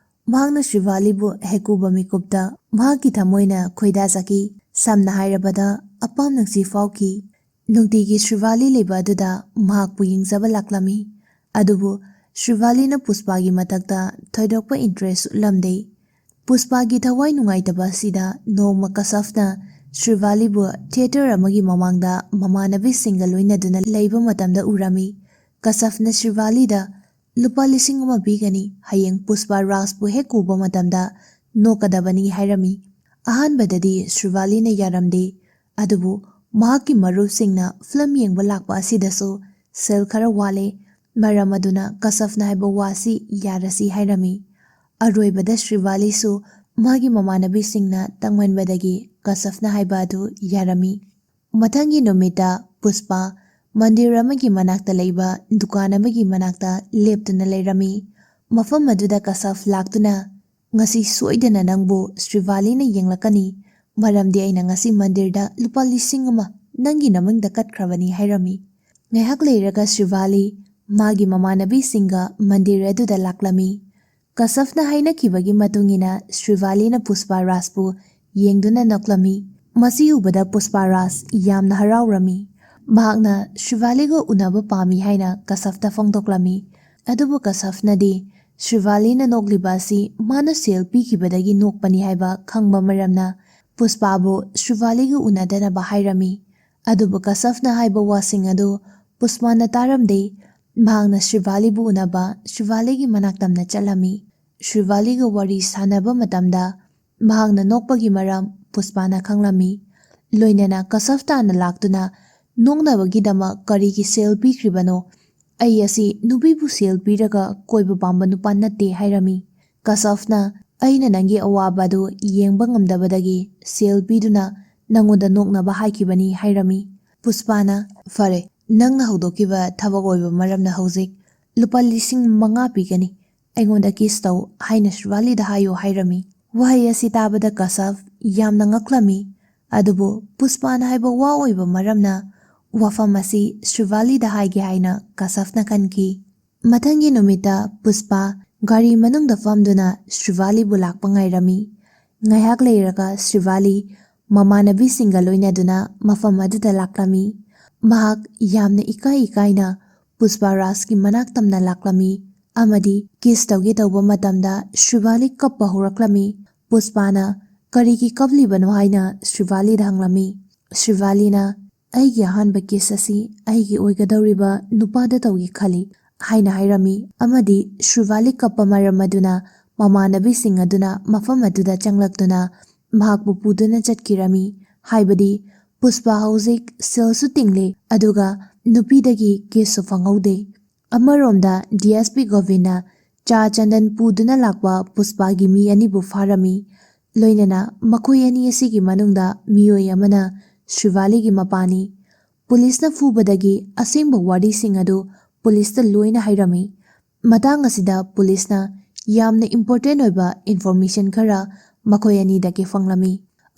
[SPEAKER 1] ꯃꯍꯥꯛꯅ ꯁ꯭ꯔꯤꯚꯥꯂꯤꯕꯨ ꯍꯦꯛ ꯎꯕ ꯃꯤꯀꯨꯞꯇ ꯃꯍꯥꯛꯀꯤ ꯊꯃꯣꯏꯅ ꯈꯣꯏꯗꯥꯖꯈꯤ꯫ ꯁꯝꯅ ꯍꯥꯏꯔꯕꯗ ꯑꯄꯥꯝ ꯅꯨꯡꯁꯤ ꯐꯥꯎꯈꯤ꯫ ꯅꯨꯡꯇꯤꯒꯤ ꯁ꯭ꯔꯤꯚꯥꯂꯤ ꯂꯩꯕ ꯑꯗꯨꯗ ꯃꯍꯥꯛꯄꯨ ꯌꯦꯡꯖꯕ ꯂꯥꯛꯂꯝꯃꯤ꯫ ꯑꯗꯨꯕꯨ ꯁ꯭ꯔꯤꯚꯥꯂꯤꯅ ꯄꯨꯁꯄꯥꯒꯤ ꯃꯊꯛꯇ ꯊꯣꯏꯗꯣꯛꯄ ꯏꯟꯇꯔꯦꯁ ꯎꯠꯂꯝꯗꯦ꯫ ꯄꯨꯁꯄꯥꯒꯤ ꯊꯋꯥꯏ ꯅꯨꯡꯉꯥꯏꯇꯕ ꯑꯁꯤꯗ ꯅꯣꯡꯃ ꯀꯁꯐꯅ ꯁ꯭ꯔꯤꯚꯥꯂꯤꯕꯨ ꯊꯤꯌꯦꯇꯔ ꯑꯃꯒꯤ ꯃꯃꯥꯡꯗ ꯃꯃꯥꯟꯅꯕꯤꯁꯤꯡꯒ ꯂꯣꯏꯅꯗꯨꯅ ꯂꯩꯕ ꯃꯇꯝꯗ ꯎꯔꯝꯃꯤ꯫ ꯀꯁꯐꯅ ꯁ꯭ꯔꯤꯚꯥꯂꯤꯗ ꯂꯨꯄꯥ 1,000 ꯄꯤꯒꯅꯤ, ꯍꯌꯦꯡ ꯄꯨꯁꯄꯥ ꯔꯥꯖꯄꯨ ꯍꯦꯛ ꯎꯕ ꯃꯇꯝꯗ ꯅꯣꯛꯀꯗꯕꯅꯤ ꯍꯥꯏꯔꯝꯃꯤ꯫ ꯑꯍꯥꯟꯕꯗꯗꯤ ꯁ꯭ꯔꯤꯚꯥꯂꯤꯅ ꯌꯥꯔꯝꯗꯦ, ꯑꯗꯨꯕꯨ ꯃꯍꯥꯛꯀꯤ ꯃꯔꯨꯞꯁꯤꯡꯅ ꯐꯤꯜꯝ ꯌꯦꯡꯕ ꯂꯥꯛꯄ ꯑꯁꯤꯗꯁꯨ ꯁꯦꯜ ꯈꯔ ꯋꯥꯠꯂꯦ, ꯃꯔꯝ ꯑꯗꯨꯅ ꯀꯁꯐꯅ ꯍꯥꯏꯕ ꯋꯥꯁꯤ ꯌꯥꯔꯁꯤ ꯍꯥꯏꯔꯝꯃꯤ꯫ ꯑꯔꯣꯏꯕꯗ ꯁ꯭ꯔꯤꯚꯥꯂꯤꯁꯨ ꯃꯥꯒꯤ ꯃꯃꯥꯟꯅꯕꯤꯁꯤꯡꯅ ꯇꯪꯃꯟꯕꯗꯒꯤ ꯀꯁꯐꯅ ꯍꯥꯏꯕ ꯑꯗꯨ ꯌꯥꯔꯝꯃꯤ꯫ ꯃꯊꯪꯒꯤ ꯅꯨꯃꯤꯠꯇ ꯄꯨꯁꯄꯥ ꯃꯟꯗꯤꯔ ꯑꯃꯒꯤ ꯃꯅꯥꯛꯇ ꯂꯩꯕ ꯗꯨꯀꯥꯟ ꯑꯃꯒꯤ ꯃꯅꯥꯛꯇ ꯂꯦꯞꯇꯨꯅ ꯂꯩꯔꯝꯃꯤ꯫ ꯃꯐꯝ ꯑꯗꯨꯗ ꯀꯁꯐ ꯂꯥꯛꯇꯨꯅ ꯉꯁꯤ ꯁꯣꯏꯗꯅ ꯅꯪꯕꯨ ꯁ꯭ꯔꯤꯚꯥꯂꯤꯅ ꯌꯦꯡꯂꯛꯀꯅꯤ, ꯃꯔꯝꯗꯤ ꯑꯩꯅ ꯉꯁꯤ ꯃꯟꯗꯤꯔꯗ ꯂꯨꯄꯥ 1,000 ꯅꯪꯒꯤ ꯅꯃꯪꯗ ꯀꯠꯈ꯭ꯔꯕꯅꯤ ꯍꯥꯏꯔꯝꯃꯤ꯫ ꯉꯥꯏꯍꯥꯛ ꯂꯩꯔꯒ ꯁ꯭ꯔꯤꯚꯥꯂꯤ ꯃꯥꯒꯤ ꯃꯃꯥꯟꯅꯕꯤꯁꯤꯡꯒ ꯃꯟꯗꯤꯔ ꯑꯗꯨꯗ ꯂꯥꯛꯂꯝꯃꯤ꯫ ꯀꯁꯐꯅ ꯍꯥꯏꯅꯈꯤꯕꯒꯤ ꯃꯇꯨꯡꯏꯟꯅ ꯁ꯭ꯔꯤꯚꯥꯂꯤꯅ ꯄꯨꯁꯄꯥꯔꯥꯖꯄꯨ ꯌꯦꯡꯗꯨꯅ ꯅꯣꯛꯂꯝꯃꯤ꯫ ꯃꯁꯤ ꯎꯕꯗ ꯄꯨꯁꯄꯥꯔꯥꯖ ꯌꯥꯝꯅ ꯍꯔꯥꯎꯔꯝꯃꯤ꯫ ꯃꯍꯥꯛꯅ ꯁ꯭ꯔꯤꯚꯥꯂꯤꯒ ꯎꯅꯕ ꯄꯥꯝꯃꯤ ꯍꯥꯏꯅ ꯀꯁꯐꯇ ꯐꯣꯡꯗꯣꯛꯂꯝꯃꯤ꯫ ꯑꯗꯨꯕꯨ ꯀꯁꯐꯅꯗꯤ ꯁ꯭ꯔꯤꯚꯥꯂꯤꯅ ꯅꯣꯛꯂꯤꯕ ꯑꯁꯤ ꯃꯥꯅ ꯁꯦꯜ ꯄꯤꯈꯤꯕꯗꯒꯤ ꯅꯣꯛꯄꯅꯤ ꯍꯥꯏꯕ ꯈꯪꯕ ꯃꯔꯝꯅ ꯄꯨꯁꯄꯥꯕꯨ ꯁ꯭ꯔꯤꯚꯥꯂꯤꯒ ꯎꯅꯗꯅꯕ ꯍꯥꯏꯔꯝꯃꯤ꯫ ꯑꯗꯨꯕꯨ ꯀꯁꯐꯅ ꯍꯥꯏꯕ ꯋꯥꯁꯤꯡ ꯑꯗꯨ ꯄꯨꯁꯄꯥꯅ ꯇꯥꯔꯝꯗꯦ꯫ ꯃꯍꯥꯛꯅ ꯁ꯭ꯔꯤꯚꯥꯂꯤꯕꯨ ꯎꯅꯕ ꯁ꯭ꯔꯤꯚꯥꯂꯤꯒꯤ ꯃꯅꯥꯛꯇꯝꯅ ꯆꯠꯂꯝꯃꯤ꯫ ꯁ꯭ꯔꯤꯚꯥꯂꯤꯒ ꯋꯥꯔꯤ ꯁꯥꯟꯅꯕ ꯃꯇꯝꯗ ꯃꯍꯥꯛꯅ ꯅꯣꯛꯄꯒꯤ ꯃꯔꯝ ꯄꯨꯁꯄꯥꯅ ꯈꯪꯂꯝꯃꯤ꯫ ꯂꯣꯏꯅꯅ ꯀꯁꯐ ꯇꯥꯟꯅ ꯂꯥꯛꯇꯨꯅ ꯅꯣꯛꯅꯕꯒꯤꯗꯃꯛ ꯀꯔꯤꯒꯤ ꯁꯦꯜ ꯄꯤꯈ꯭ꯔꯤꯕꯅꯣ? ꯑꯩ ꯑꯁꯤ ꯅꯨꯄꯤꯕꯨ ꯁꯦꯜ ꯄꯤꯔꯒ ꯀꯣꯏꯕ ꯄꯥꯝꯕ ꯅꯨꯄꯥ ꯅꯠꯇꯦ ꯍꯥꯏꯔꯝꯃꯤ꯫ ꯀꯁꯐꯅ ꯑꯩꯅ ꯅꯪꯒꯤ ꯑꯋꯥꯕ ꯑꯗꯨ ꯌꯦꯡꯕ ꯉꯝꯗꯕꯗꯒꯤ ꯁꯦꯜ ꯄꯤꯗꯨꯅ ꯅꯪꯉꯣꯟꯗ ꯅꯣꯛꯅꯕ ꯍꯥꯏꯈꯤꯕꯅꯤ ꯍꯥꯏꯔꯝꯃꯤ꯫ ꯄꯨꯁꯄꯥꯅ ꯐꯔꯦ, ꯅꯪꯅ ꯍꯧꯗꯣꯛꯈꯤꯕ ꯊꯕꯛ ꯑꯣꯏꯕꯃꯔꯝꯅ ꯍꯧꯖꯤꯛ ꯂꯨꯄꯥ 5,000 ꯄꯤꯒꯅꯤ, ꯑꯩꯉꯣꯟꯗ ꯀꯤꯁ ꯇꯧ ꯍꯥꯏꯅ ꯁ꯭ꯔꯤꯚꯥꯂꯤꯗ ꯍꯥꯏꯌꯣ ꯍꯥꯏꯔꯝꯃꯤ꯫ ꯋꯥꯍꯩ ꯑꯁꯤ ꯇꯥꯕꯗ ꯀꯁꯐ ꯌꯥꯝꯅ ꯉꯛꯂꯝꯃꯤ꯫ ꯑꯗꯨꯕꯨ ꯄꯨꯁꯄꯥꯅ ꯍꯥꯏꯕ ꯋꯥ ꯑꯣꯏꯕ ꯃꯔꯝꯅ ꯋꯥꯐꯝ ꯑꯁꯤ ꯁ꯭ꯔꯤꯚꯥꯂꯤꯗ ꯍꯥꯏꯒꯦ ꯍꯥꯏꯅ ꯀꯁꯐꯅ ꯈꯟꯈꯤ꯫ ꯃꯊꯪꯒꯤ ꯅꯨꯃꯤꯠꯇ ꯄꯨꯁꯄꯥ ꯒꯥꯔꯤ ꯃꯅꯨꯡꯗ ꯐꯝꯗꯨꯅ ꯁ꯭ꯔꯤꯚꯥꯂꯤꯕꯨ ꯂꯥꯛꯄ ꯉꯥꯏꯔꯝꯃꯤ꯫ ꯉꯥꯏꯍꯥꯛ ꯂꯩꯔꯒ ꯁ꯭ꯔꯤꯚꯥꯂꯤ ꯃꯃꯥꯟꯅꯕꯤꯁꯤꯡꯒ ꯂꯣꯏꯅꯗꯨꯅ ꯃꯐꯝ ꯑꯗꯨꯗ ꯂꯥꯛꯂꯝꯃꯤ꯫ ꯃꯍꯥꯛ ꯌꯥꯝꯅ ꯏꯀꯥꯏꯅ ꯄꯨꯁꯄꯥꯔꯥꯖꯀꯤ ꯃꯅꯥꯛꯇꯝꯅ ꯂꯥꯛꯂꯝꯃꯤ ꯑꯃꯗꯤ ꯀꯤꯁ ꯇꯧꯒꯦ ꯇꯧꯕ ꯃꯇꯝꯗ ꯁ꯭ꯔꯤꯚꯥꯂꯤ ꯀꯞꯄ ꯍꯧꯔꯛꯂꯝꯃꯤ꯫ ꯄꯨꯁꯄꯥꯅ ꯀꯔꯤꯒꯤ ꯀꯞꯂꯤꯕꯅꯣ ꯍꯥꯏꯅ ꯁ꯭ꯔꯤꯚꯥꯂꯤꯗ ꯍꯪꯂꯝꯃꯤ꯫ ꯁ꯭ꯔꯤꯚꯥꯂꯤꯅ ꯑꯩꯒꯤ ꯑꯍꯥꯟꯕ ꯀꯤꯁ ꯑꯁꯤ ꯑꯩꯒꯤ ꯑꯣꯏꯒꯗꯧꯔꯤꯕ ꯅꯨꯄꯥꯗ ꯇꯧꯒꯦ ꯈꯜꯂꯤ ꯍꯥꯏꯅ ꯍꯥꯏꯔꯝꯃꯤ ꯑꯃꯗꯤ ꯁ꯭ꯔꯤꯚꯥꯂꯤ ꯀꯞꯄ ꯃꯔꯝ ꯑꯗꯨꯅ ꯃꯃꯥꯟꯅꯕꯤꯁꯤꯡ ꯑꯗꯨꯅ ꯃꯐꯝ ꯑꯗꯨꯗ ꯆꯪꯂꯛꯇꯨꯅ ꯃꯍꯥꯛꯄꯨ ꯄꯨꯗꯨꯅ ꯆꯠꯈꯤꯔꯝꯃꯤ꯫ ꯍꯥꯏꯕꯗꯤ ꯄꯨꯁꯄꯥ ꯍꯧꯖꯤꯛ ꯁꯦꯜꯁꯨ ꯇꯤꯡꯂꯦ ꯑꯗꯨꯒ ꯅꯨꯄꯤꯗꯒꯤ ꯀꯤꯁꯁꯨ ꯐꯪꯍꯧꯗꯦ꯫ ꯑꯃꯔꯣꯝꯗ ꯗꯤ.ꯑꯦꯁ.ꯄꯤ. ꯒꯣꯚꯤꯟꯗꯅ ꯆꯥ ꯆꯟꯗꯟ ꯄꯨꯗꯨꯅ ꯂꯥꯛꯄ ꯄꯨꯁꯄꯥꯒꯤ ꯃꯤ ꯑꯅꯤꯕꯨ ꯐꯥꯔꯝꯃꯤ꯫ ꯂꯣꯏꯅꯅ ꯃꯈꯣꯏ ꯑꯅꯤ ꯑꯁꯤꯒꯤ ꯃꯅꯨꯡꯗ ꯃꯤꯑꯣꯏ ꯑꯃꯅ ꯁ꯭ꯔꯤꯚꯥꯂꯤꯒꯤ ꯃꯄꯥꯅꯤ꯫ ꯄꯨꯂꯤꯁꯅ ꯐꯨꯕꯗꯒꯤ ꯑꯁꯦꯡꯕ ꯋꯥꯔꯤꯁꯤꯡ ꯑꯗꯨ ꯄꯨꯂꯤꯁꯇ ꯂꯣꯏꯅ ꯍꯥꯏꯔꯝꯃꯤ꯫ ꯃꯇꯥꯡ ꯑꯁꯤꯗ ꯄꯨꯂꯤꯁꯅ ꯌꯥꯝꯅ ꯏꯝꯄꯣꯔꯇꯦꯟꯠ ꯑꯣꯏꯕ ꯏꯟꯐꯣꯔꯃꯦꯁꯟ ꯈꯔ ꯃꯈꯣꯏ ꯑꯅꯤꯗꯒꯤ ꯐꯪꯂꯝꯃꯤ꯫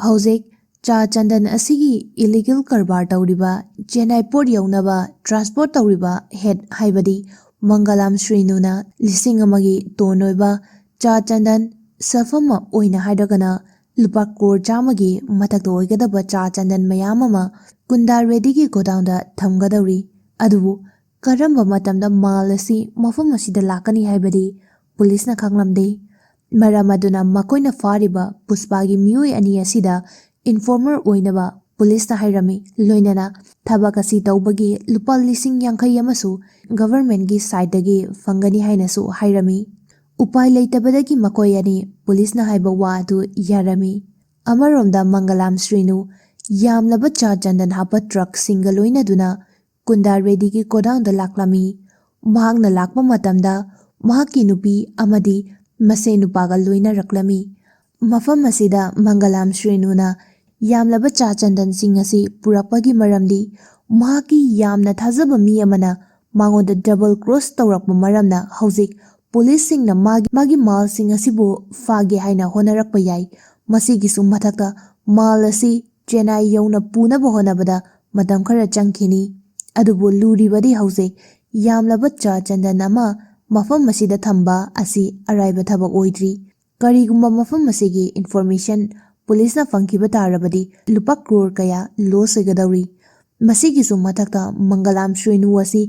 [SPEAKER 1] ꯍꯧꯖꯤꯛ ꯆꯥ ꯆꯟꯗꯟ ꯑꯁꯤꯒꯤ ꯏꯂꯤꯒꯦꯜ ꯀꯔꯕꯥꯔ ꯇꯧꯔꯤꯕ, ꯆꯦꯟꯅꯥꯏ ꯄꯣꯔꯠ ꯌꯧꯅꯕ ꯇ꯭ꯔꯥꯟꯁꯄꯣꯔꯠ ꯇꯧꯔꯤꯕ ꯍꯦꯗ ꯍꯥꯏꯕꯗꯤ ꯃꯪꯒꯂꯥꯝ ꯁ꯭ꯔꯤꯅꯨꯅ 1,000ꯒꯤ ꯇꯣꯟ ꯑꯣꯏꯕ ꯆꯥ ꯆꯟꯗꯟ, ꯁꯦꯜꯐꯝ ꯑꯣꯏꯅ ꯍꯥꯏꯔꯒꯅ ꯂꯨꯄꯥ ꯀ꯭ꯔꯣꯔ 100ꯒꯤ ꯃꯊꯛꯇ ꯑꯣꯏꯒꯗꯕ ꯆꯥ ꯆꯟꯗꯟ ꯃꯌꯥꯝ ꯑꯃ ꯀꯨꯟꯗꯥ ꯔꯦꯗ꯭ꯗꯤꯒꯤ ꯒꯣꯗꯥꯎꯟꯗ ꯊꯝꯒꯗꯧꯔꯤ꯫ ꯑꯗꯨꯕꯨ ꯀꯔꯝꯕ ꯃꯇꯝꯗ ꯃꯥꯜ ꯑꯁꯤ ꯃꯐꯝ ꯑꯁꯤꯗ ꯂꯥꯛꯀꯅꯤ ꯍꯥꯏꯕꯗꯤ ꯄꯨꯂꯤꯁꯅ ꯈꯪꯂꯝꯗꯦ꯫ ꯃꯔꯝ ꯑꯗꯨꯅ ꯃꯈꯣꯏꯅ ꯐꯥꯔꯤꯕ ꯄꯨꯁꯄꯥꯒꯤ ꯃꯤꯑꯣꯏ ꯑꯅꯤ ꯑꯁꯤꯗ ꯏꯟꯐꯣꯔꯃꯔ ꯑꯣꯏꯅꯕ ꯄꯨꯂꯤꯁꯅ ꯍꯥꯏꯔꯝꯃꯤ꯫ ꯂꯣꯏꯅꯅ ꯊꯕꯛ ꯑꯁꯤ ꯇꯧꯕꯒꯤ ꯂꯨꯄꯥ 50,000 ꯑꯃꯁꯨ ꯒꯚꯔꯟꯃꯦꯟꯠꯒꯤ ꯁꯥꯏꯠꯇꯒꯤ ꯐꯪꯒꯅꯤ ꯍꯥꯏꯅꯁꯨ ꯍꯥꯏꯔꯝꯃꯤ꯫ ꯎꯄꯥꯏ ꯂꯩꯇꯕꯗꯒꯤ ꯃꯈꯣꯏ ꯑꯅꯤ ꯄꯨꯂꯤꯁꯅ ꯍꯥꯏꯕ ꯋꯥ ꯑꯗꯨ ꯌꯥꯔꯝꯃꯤ꯫ ꯑꯃꯔꯣꯝꯗ ꯃꯪꯒꯂꯥꯝ ꯁ꯭ꯔꯤꯅꯨ ꯌꯥꯝꯂꯕ ꯆꯥ ꯆꯟꯗꯟ ꯍꯥꯞꯄ ꯇ꯭ꯔꯛꯁꯤꯡꯒ ꯂꯣꯏꯅꯗꯨꯅ ꯀꯨꯟꯗꯥ ꯔꯦꯗ꯭ꯗꯤꯒꯤ ꯒꯣꯗꯥꯎꯟꯗ ꯂꯥꯛꯂꯝꯃꯤ꯫ ꯃꯍꯥꯛꯅ ꯂꯥꯛꯄ ꯃꯇꯝꯗ ꯃꯍꯥꯛꯀꯤ ꯅꯨꯄꯤ ꯑꯃꯗꯤ ꯃꯁꯦ ꯅꯨꯄꯥꯒ ꯂꯣꯏꯅꯔꯛꯂꯝꯃꯤ꯫ ꯃꯐꯝ ꯑꯁꯤꯗ ꯃꯪꯒꯂꯥꯝ ꯁ꯭ꯔꯤꯅꯨꯅ ꯌꯥꯝꯂꯕ ꯆꯥ ꯆꯟꯗꯟꯁꯤꯡ ꯑꯁꯤ ꯄꯨꯔꯛꯄꯒꯤ ꯃꯔꯝꯗꯤ ꯃꯍꯥꯛꯀꯤ ꯌꯥꯝꯅ ꯊꯥꯖꯕ ꯃꯤ ꯑꯃꯅ ꯃꯉꯣꯟꯗ ꯗꯕꯜ ꯀ꯭ꯔꯣꯁ ꯇꯧꯔꯛꯄ ꯃꯔꯝꯅ ꯍꯧꯖꯤꯛ ꯄꯨꯂꯤꯁꯁꯤꯡꯅ ꯃꯥꯒꯤ ꯃꯥꯜꯁꯤꯡ ꯑꯁꯤꯕꯨ ꯐꯥꯒꯦ ꯍꯥꯏꯅ ꯍꯣꯠꯅꯔꯛꯄ ꯌꯥꯏ꯫ ꯃꯁꯤꯒꯤꯁꯨ ꯃꯊꯛꯇ ꯃꯥꯜ ꯑꯁꯤ ꯆꯦꯟꯅꯥꯏ ꯌꯧꯅ ꯄꯨꯅꯕ ꯍꯣꯠꯅꯕꯗ ꯃꯇꯝ ꯈꯔ ꯆꯪꯈꯤꯅꯤ꯫ ꯑꯗꯨꯕꯨ ꯂꯨꯔꯤꯕꯗꯤ ꯍꯧꯖꯤꯛ ꯌꯥꯝꯂꯕ ꯆꯥ ꯆꯟꯗꯟ ꯑꯃ ꯃꯐꯝ ꯑꯁꯤꯗ ꯊꯝꯕ ꯑꯁꯤ ꯑꯔꯥꯏꯕ ꯊꯕꯛ ꯑꯣꯏꯗ꯭ꯔꯤ꯫ ꯀꯔꯤꯒꯨꯝꯕ ꯃꯐꯝ ꯑꯁꯤꯒꯤ ꯏꯟꯐꯣꯔꯃꯦꯁꯟ ꯄꯨꯂꯤꯁꯅ ꯐꯪꯈꯤꯕ ꯇꯥꯔꯕꯗꯤ ꯂꯨꯄꯥ ꯀ꯭ꯔꯣꯔ ꯀꯌꯥ ꯂꯣꯁ ꯑꯣꯏꯒꯗꯧꯔꯤ꯫ ꯃꯁꯤꯒꯤꯁꯨ ꯃꯊꯛꯇ ꯃꯪꯒꯂꯥꯝ ꯁ꯭ꯔꯤꯅꯨ ꯑꯁꯤ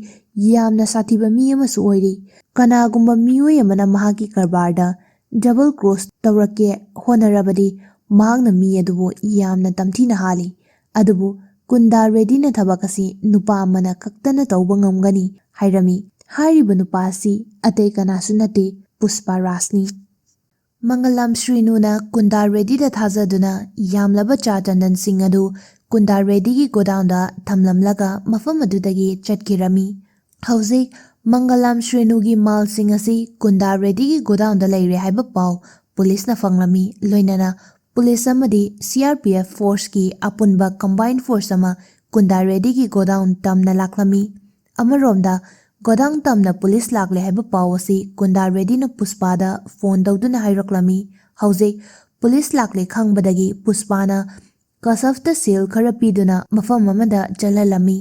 [SPEAKER 1] ꯌꯥꯝꯅ ꯁꯥꯊꯤꯕ ꯃꯤ ꯑꯃꯁꯨ ꯑꯣꯏꯔꯤ꯫ ꯀꯅꯥꯒꯨꯝꯕ ꯃꯤꯑꯣꯏ ꯑꯃꯅ ꯃꯍꯥꯛꯀꯤ ꯀꯔꯕꯥꯔꯗ ꯗꯕꯜ ꯀ꯭ꯔꯣꯁ ꯇꯧꯔꯛꯀꯦ ꯍꯣꯠꯅꯔꯕꯗꯤ ꯃꯍꯥꯛꯅ ꯃꯤ ꯑꯗꯨꯕꯨ ꯌꯥꯝꯅ ꯇꯝꯊꯤꯅ ꯍꯥꯠꯂꯤ꯫ ꯑꯗꯨꯕꯨ ꯀꯨꯟꯗꯥ ꯔꯦꯗ꯭ꯗꯤꯅ ꯊꯕꯛ ꯑꯁꯤ ꯅꯨꯄꯥ ꯑꯃꯅ ꯈꯛꯇꯅ ꯇꯧꯕ ꯉꯝꯒꯅꯤ ꯍꯥꯏꯔꯝꯃꯤ꯫ ꯍꯥꯏꯔꯤꯕ ꯅꯨꯄꯥ ꯑꯁꯤ ꯑꯇꯩ ꯀꯅꯥꯁꯨ ꯅꯠꯇꯦ, ꯄꯨꯁꯄꯥꯔꯥꯖꯅꯤ꯫ ꯃꯪꯒꯂꯥꯝ ꯁ꯭ꯔꯤꯅꯨꯅ ꯀꯨꯟꯗꯥ ꯔꯦꯗ꯭ꯗꯤꯗ ꯊꯥꯖꯗꯨꯅ ꯌꯥꯝꯂꯕ ꯆꯥ ꯆꯟꯗꯟꯁꯤꯡ ꯑꯗꯨ ꯀꯨꯟꯗꯥ ꯔꯦꯗ꯭ꯗꯤꯒꯤ ꯒꯣꯗꯥꯎꯟꯗ ꯊꯝꯂꯝꯂꯒ ꯃꯐꯝ ꯑꯗꯨꯗꯒꯤ ꯆꯠꯈꯤꯔꯝꯃꯤ꯫ ꯍꯧꯖꯤꯛ ꯃꯪꯒꯂꯥꯝ ꯁ꯭ꯔꯤꯅꯨꯒꯤ ꯃꯥꯜꯁꯤꯡ ꯑꯁꯤ ꯀꯨꯟꯗꯥ ꯔꯦꯗ꯭ꯗꯤꯒꯤ ꯒꯣꯗꯥꯎꯟꯗ ꯂꯩꯔꯦ ꯍꯥꯏꯕ ꯄꯥꯎ ꯄꯨꯂꯤꯁꯅ ꯐꯪꯂꯝꯃꯤ ꯂꯣꯏꯅꯅ ꯄꯨꯂꯤꯁ ꯑꯃꯗꯤ CRPF ꯐꯣꯔꯁꯀꯤ ꯑꯄꯨꯟꯕ ꯀꯝꯕꯥꯏꯟ ꯐꯣꯔꯁ ꯑꯃ ꯀꯨꯟꯗꯥ ꯔꯦꯗꯤꯒꯤ ꯒꯣꯗꯥꯎꯟ ꯇꯝꯅ ꯂꯥꯛꯂꯝꯃꯤ꯫ ꯑꯃꯔꯣꯝꯗ ꯒꯣꯗꯥꯎꯟ ꯇꯝꯅ ꯄꯨꯂꯤꯁ ꯂꯥꯛꯂꯦ ꯍꯥꯏꯕ ꯄꯥꯎ ꯑꯁꯤ ꯀꯨꯟꯗꯥ ꯔꯦꯗꯤꯅ ꯄꯨꯁꯄꯥꯗ ꯐꯣꯟ ꯇꯧꯗꯨꯅ ꯍꯥꯏꯔꯛꯂꯝꯃꯤ꯫ ꯍꯧꯖꯤꯛ ꯄꯨꯂꯤꯁ ꯂꯥꯛꯂꯦ ꯈꯪꯕꯗꯒꯤ ꯄꯨꯁꯄꯥꯅ ꯀꯁꯐꯇ ꯁꯤꯜ ꯈꯔ ꯄꯤꯗꯨꯅ ꯃꯐꯝ ꯑꯃꯗ ꯆꯠꯍꯜꯂꯝꯃꯤ꯫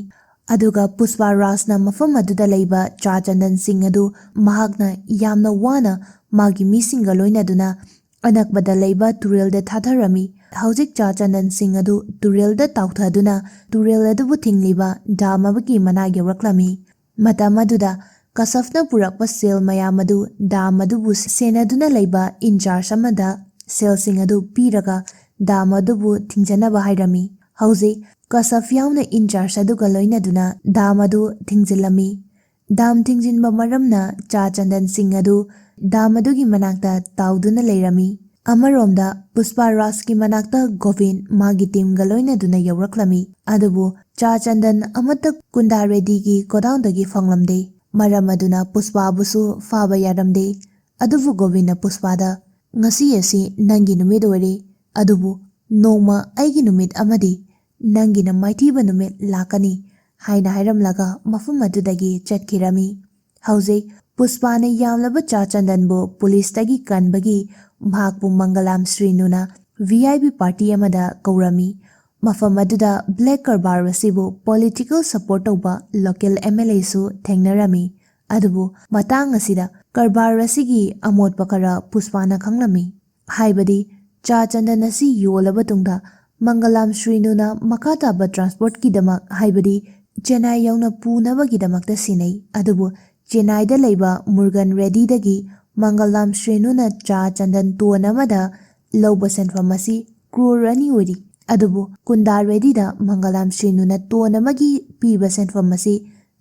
[SPEAKER 1] ꯑꯗꯨꯒ ꯄꯨꯁꯄꯥ ꯔꯥꯖꯅ ꯃꯐꯝ ꯑꯗꯨꯗ ꯂꯩꯕ ꯆꯥ ꯆꯟꯗꯟꯁꯤꯡ ꯑꯗꯨ ꯃꯍꯥꯛꯅ ꯌꯥꯝꯅ ꯋꯥꯅ ꯃꯥꯒꯤ ꯃꯤꯁꯤꯡꯒ ꯂꯣꯏꯅꯗꯨꯅ ꯑꯅꯛꯄꯗ ꯂꯩꯕ ꯇꯨꯔꯦꯜꯗ ꯊꯥꯊꯔꯝꯃꯤ꯫ ꯍꯧꯖꯤꯛ ꯆꯥ ꯆꯟꯗꯟꯁꯤꯡ ꯑꯗꯨ ꯇꯨꯔꯦꯜꯗ ꯇꯥꯎꯊꯗꯨꯅ ꯇꯨꯔꯦꯜ ꯑꯗꯨꯕꯨ ꯊꯤꯡꯂꯤꯕ ꯗꯥꯝ ꯑꯃꯒꯤ ꯃꯅꯥꯛ ꯌꯧꯔꯛꯂꯝꯃꯤ꯫ ꯃꯇꯝ ꯑꯗꯨꯗ ꯀꯁꯐꯅ ꯄꯨꯔꯛꯄ ꯁꯦꯜ ꯃꯌꯥꯝ ꯑꯗꯨ ꯗꯥꯝ ꯑꯗꯨꯕꯨ ꯁꯦꯟꯅꯗꯨꯅ ꯂꯩꯕ ꯏꯟꯆꯥꯔꯖ ꯑꯃꯗ ꯁꯦꯜꯁꯤꯡ ꯑꯗꯨ ꯄꯤꯔꯒ ꯗꯥꯝ ꯑꯗꯨꯕꯨ ꯊꯤꯡꯖꯅꯕ ꯍꯥꯏꯔꯝꯃꯤ꯫ ꯍꯧꯖꯤꯛ ꯀꯁꯐ ꯌꯥꯎꯅ ꯏꯟꯆꯥꯔꯖ ꯑꯗꯨꯒ ꯂꯣꯏꯅꯗꯨꯅ ꯗꯥꯝ ꯑꯗꯨ ꯊꯤꯡꯖꯤꯜꯂꯝꯃꯤ꯫ ꯗꯥꯝ ꯊꯤꯡꯖꯤꯟꯕ ꯃꯔꯝꯅ ꯆꯥ ꯆꯟꯗꯟꯁꯤꯡ ꯑꯗꯨ ꯗꯥꯝ ꯑꯗꯨꯒꯤ ꯃꯅꯥꯛꯇ ꯇꯥꯎꯗꯨꯅ ꯂꯩꯔꯝꯃꯤ꯫ ꯑꯃꯔꯣꯝꯗ ꯄꯨꯁꯄꯥ ꯔꯥꯖꯀꯤ ꯃꯅꯥꯛꯇ ꯒꯣꯕꯤꯟ ꯃꯥꯒꯤ ꯇꯤꯝꯒ ꯂꯣꯏꯅꯗꯨꯅ ꯌꯧꯔꯛꯂꯝꯃꯤ꯫ ꯑꯗꯨꯕꯨ ꯆꯥ ꯆꯟꯗꯟ ꯑꯃꯠꯇ ꯀꯨꯟꯗꯥ ꯔꯦꯗꯤꯒꯤ ꯒꯣꯗꯥꯎꯟꯗꯒꯤ ꯐꯪꯂꯝꯗꯦ꯫ ꯃꯔꯝ ꯑꯗꯨꯅ ꯄꯨꯁꯄꯥꯕꯨꯁꯨ ꯐꯥꯕ ꯌꯥꯔꯝꯗꯦ꯫ ꯑꯗꯨꯕꯨ ꯒꯣꯕꯤꯟꯅ ꯄꯨꯁꯄꯥꯗ ꯉꯁꯤ ꯑꯁꯤ ꯅꯪꯒꯤ ꯅꯨꯃꯤꯠ ꯑꯣꯏꯔꯦ, ꯑꯗꯨꯕꯨ ꯅꯣꯡꯃ ꯑꯩꯒꯤ ꯅꯨꯃꯤꯠ ꯑꯃꯗꯤ ꯅꯪꯒꯤꯅ ꯃꯥꯏꯊꯤꯕ ꯅꯨꯃꯤꯠ ꯂꯥꯛꯀꯅꯤ ꯍꯥꯏꯅ ꯍꯥꯏꯔꯝꯂꯒ ꯃꯐꯝ ꯑꯗꯨꯗꯒꯤ ꯆꯠꯈꯤꯔꯝꯃꯤ꯫ ꯍꯧꯖꯤꯛ ꯄꯨꯁꯄꯥꯅ ꯌꯥꯝꯂꯕ ꯆꯥ ꯆꯟꯗꯟꯕꯨ ꯄꯨꯂꯤꯁꯇꯒꯤ ꯀꯟꯕꯒꯤ ꯃꯍꯥꯛꯄꯨ ꯃꯪꯒꯂꯥꯝ ꯁ꯭ꯔꯤꯅꯨꯅ VIP ꯄꯥꯔꯇꯤ ꯑꯃꯗ ꯀꯧꯔꯝꯃꯤ꯫ ꯃꯐꯝ ꯑꯗꯨꯗ ꯕ꯭ꯂꯦꯛ ꯀꯔꯕꯥꯔ ꯑꯁꯤꯕꯨ ꯄꯣꯂꯤꯇꯤꯀꯦꯜ ꯁꯄꯣꯔꯠ ꯇꯧꯕ ꯂꯣꯀꯦꯜ MLAꯁꯨ ꯊꯦꯡꯅꯔꯝꯃꯤ꯫ ꯑꯗꯨꯕꯨ ꯃꯇꯥꯡ ꯑꯁꯤꯗ ꯀꯔꯕꯥꯔ ꯑꯁꯤꯒꯤ ꯑꯃꯣꯠꯄ ꯈꯔ ꯄꯨꯁꯄꯥꯅ ꯈꯪꯂꯝꯃꯤ꯫ ꯍꯥꯏꯕꯗꯤ ꯆꯥ ꯆꯟꯗꯟ ꯑꯁꯤ ꯌꯣꯜꯂꯕ ꯇꯨꯡꯗ ꯃꯪꯒꯂꯥꯝ ꯁ꯭ꯔꯤꯅꯨꯅ ꯃꯈꯥ ꯇꯥꯕ ꯇ꯭ꯔꯥꯟꯁꯄꯣꯔꯠꯀꯤꯗꯃꯛ ꯍꯥꯏꯕꯗꯤ ꯆꯦꯟꯅꯥꯏ ꯌꯧꯅ ꯄꯨꯅꯕꯒꯤꯗꯃꯛꯇ ꯁꯤꯟꯅꯩ꯫ ꯑꯗꯨꯕꯨ ꯆꯦꯟꯅꯥꯏꯗ ꯂꯩꯕ ꯃꯨꯔꯒꯟ ꯔꯦꯗꯤꯗꯒꯤ ꯃꯪꯒꯂꯥꯝ ꯁ꯭ꯔꯤꯅꯨꯅ ꯆꯥ ꯆꯟꯗꯟ ꯇꯣꯟ ꯑꯃꯗ ꯂꯧꯕ ꯁꯦꯟꯐꯝ ꯑꯁꯤ ꯀ꯭ꯔꯣꯔ 2 ꯑꯣꯏꯔꯤ꯫ ꯑꯗꯨꯕꯨ ꯀꯨꯟꯗꯥ ꯔꯦꯗꯤꯗ ꯃꯪꯒꯂꯥꯝ ꯁ꯭ꯔꯤꯅꯨꯅ ꯇꯣꯟ ꯑꯃꯒꯤ ꯄꯤꯕ ꯁꯦꯟꯐꯝ ꯑꯁꯤ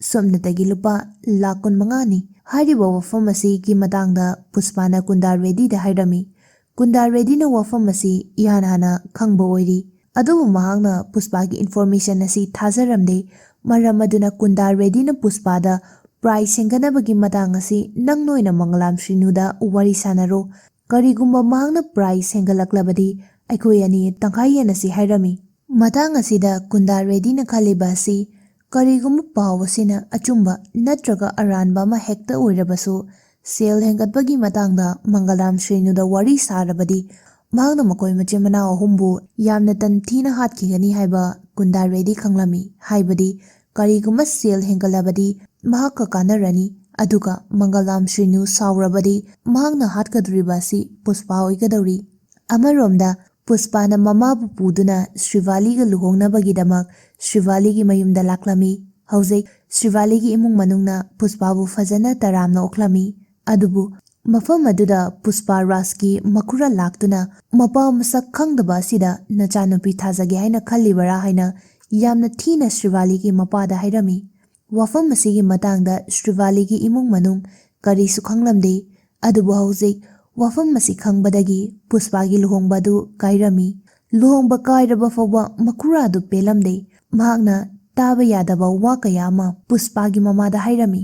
[SPEAKER 1] ꯁꯨꯞꯅꯇꯒꯤ ꯂꯨꯄꯥ ꯂꯥꯈ 25ꯅꯤ꯫ ꯍꯥꯏꯔꯤꯕ ꯋꯥꯐꯝ ꯑꯁꯤꯒꯤ ꯃꯇꯥꯡꯗ ꯄꯨꯁꯄꯥꯅ ꯀꯨꯟꯗꯥ ꯔꯦꯗꯤꯗ ꯍꯥꯏꯔꯝꯃꯤ꯫ ꯀꯨꯟꯗꯥ ꯔꯦꯗꯤꯅ ꯋꯥꯐꯝ ꯑꯁꯤ ꯏꯍꯥꯟ ꯍꯥꯟꯅ ꯈꯪꯕ ꯑꯣꯏꯔꯤ꯫ ꯑꯗꯨꯕꯨ ꯃꯍꯥꯛꯅ ꯄꯨꯁꯄꯥꯒꯤ ꯏꯟꯐꯣꯔꯃꯦꯁꯟ ꯑꯁꯤ ꯊꯥꯖꯔꯝꯗꯦ꯫ ꯃꯔꯝ ꯑꯗꯨꯅ ꯀꯨꯟꯗꯥ ꯔꯦꯗꯤꯅ ꯄꯨꯁꯄꯥꯗ ꯄ꯭ꯔꯥꯏꯁ ꯍꯦꯟꯒꯠꯅꯕꯒꯤ ꯃꯇꯥꯡ ꯑꯁꯤ ꯅꯪ ꯑꯣꯏꯅ ꯃꯪꯒꯂꯥꯝ ꯁ꯭ꯔꯤꯅꯨꯗ ꯋꯥꯔꯤ ꯁꯥꯟꯅꯔꯣ, ꯀꯔꯤꯒꯨꯝꯕ ꯃꯍꯥꯛꯅ ꯄ꯭ꯔꯥꯏꯁ ꯍꯦꯟꯒꯠꯂꯛꯂꯕꯗꯤ ꯑꯩꯈꯣꯏ ꯑꯅꯤ ꯇꯪꯈꯥꯏ ꯌꯦꯟꯅꯁꯤ ꯍꯥꯏꯔꯝꯃꯤ꯫ ꯃꯇꯥꯡ ꯑꯁꯤꯗ ꯀꯨꯟꯗꯥ ꯔꯦꯗꯤꯅ ꯈꯜꯂꯤꯕ ꯑꯁꯤ ꯀꯔꯤꯒꯨꯝꯕ ꯄꯥꯎ ꯑꯁꯤꯅ ꯑꯆꯨꯝꯕ ꯅꯠꯇ꯭ꯔꯒ ꯑꯔꯥꯟꯕ ꯑꯃ ꯍꯦꯛꯇ ꯑꯣꯏꯔꯕꯁꯨ ꯁꯦꯜ ꯍꯦꯟꯒꯠꯄꯒꯤ ꯃꯇꯥꯡꯗ ꯃꯪꯒꯂꯥꯝ ꯁ꯭ꯔꯤꯅꯨꯗ ꯋꯥꯔꯤ ꯁꯥꯔꯕꯗꯤ ꯃꯍꯥꯛꯅ ꯃꯈꯣꯏ ꯃꯆꯤꯟ ꯃꯅꯥꯎ ꯑꯍꯨꯝꯕꯨ ꯌꯥꯝꯅ ꯇꯟꯊꯤꯅ ꯍꯥꯠꯈꯤꯒꯅꯤ ꯍꯥꯏꯕ ꯀꯨꯟꯗꯥ ꯔꯦꯗꯤ ꯈꯪꯂꯝꯃꯤ꯫ ꯍꯥꯏꯕꯗꯤ ꯀꯔꯤꯒꯨꯝꯕ ꯁꯦꯜ ꯍꯦꯟꯒꯠꯂꯕꯗꯤ ꯃꯍꯥꯛꯀ ꯀꯥꯟꯅꯔꯅꯤ, ꯑꯗꯨꯒ ꯃꯪꯒꯂꯥꯝ ꯁ꯭ꯔꯤꯅꯨ ꯁꯥꯎꯔꯕꯗꯤ ꯃꯍꯥꯛꯅ ꯍꯥꯠꯀꯗꯧꯔꯤꯕ ꯑꯁꯤ ꯄꯨꯁꯄꯥ ꯑꯣꯏꯒꯗꯧꯔꯤ꯫ ꯑꯃꯔꯣꯝꯗ ꯄꯨꯁꯄꯥꯅ ꯃꯃꯥꯕꯨ ꯄꯨꯗꯨꯅ ꯁ꯭ꯔꯤꯚꯥꯂꯤꯒ ꯂꯨꯍꯣꯡꯅꯕꯒꯤꯗꯃꯛ ꯁ꯭ꯔꯤꯚꯥꯂꯤꯒꯤ ꯃꯌꯨꯝꯗ ꯂꯥꯛꯂꯝꯃꯤ꯫ ꯍꯧꯖꯤꯛ ꯁ꯭ꯔꯤꯚꯥꯂꯤꯒꯤ ꯏꯃꯨꯡ ꯃꯅꯨꯡꯅ ꯄꯨꯁꯄꯥꯕꯨ ꯐꯖꯅ ꯇꯔꯥꯝꯅ ꯑꯣꯛꯂꯝꯃꯤ꯫ ꯑꯗꯨꯕꯨ ꯃꯐꯝ ꯑꯗꯨꯗ ꯄꯨꯁꯄꯥ ꯔꯥꯖꯀꯤ ꯃꯈꯨꯔꯥ ꯂꯥꯛꯇꯨꯅ ꯃꯄꯥ ꯃꯁꯛ ꯈꯪꯗꯕ ꯑꯁꯤꯗ ꯅꯆꯥꯅꯨꯄꯤ ꯊꯥꯖꯒꯦ ꯍꯥꯏꯅ ꯈꯜꯂꯤꯕꯔꯥ ꯍꯥꯏꯅ ꯌꯥꯝꯅ ꯊꯤꯅ ꯁ꯭ꯔꯤꯚꯥꯂꯤꯒꯤ ꯃꯄꯥꯗ ꯍꯥꯏꯔꯝꯃꯤ꯫ ꯋꯥꯐꯝ ꯑꯁꯤꯒꯤ ꯃꯇꯥꯡꯗ ꯁ꯭ꯔꯤꯚꯥꯂꯤꯒꯤ ꯏꯃꯨꯡ ꯃꯅꯨꯡ ꯀꯔꯤꯁꯨ ꯈꯪꯂꯝꯗꯦ꯫ ꯑꯗꯨꯕꯨ ꯍꯧꯖꯤꯛ ꯋꯥꯐꯝ ꯑꯁꯤ ꯈꯪꯕꯗꯒꯤ ꯄꯨꯁꯄꯥꯒꯤ ꯂꯨꯍꯣꯡꯕ ꯑꯗꯨ ꯀꯥꯏꯔꯝꯃꯤ꯫ ꯂꯨꯍꯣꯡꯕ ꯀꯥꯏꯔꯕ ꯐꯥꯎꯕ ꯃꯈꯨꯔꯥ ꯑꯗꯨ ꯄꯦꯜꯂꯝꯗꯦ꯫ ꯃꯍꯥꯛꯅ ꯇꯥꯕ ꯌꯥꯗꯕ ꯋꯥ ꯀꯌꯥ ꯑꯃ ꯄꯨꯁꯄꯥꯒꯤ ꯃꯃꯥꯗ ꯍꯥꯏꯔꯝꯃꯤ꯫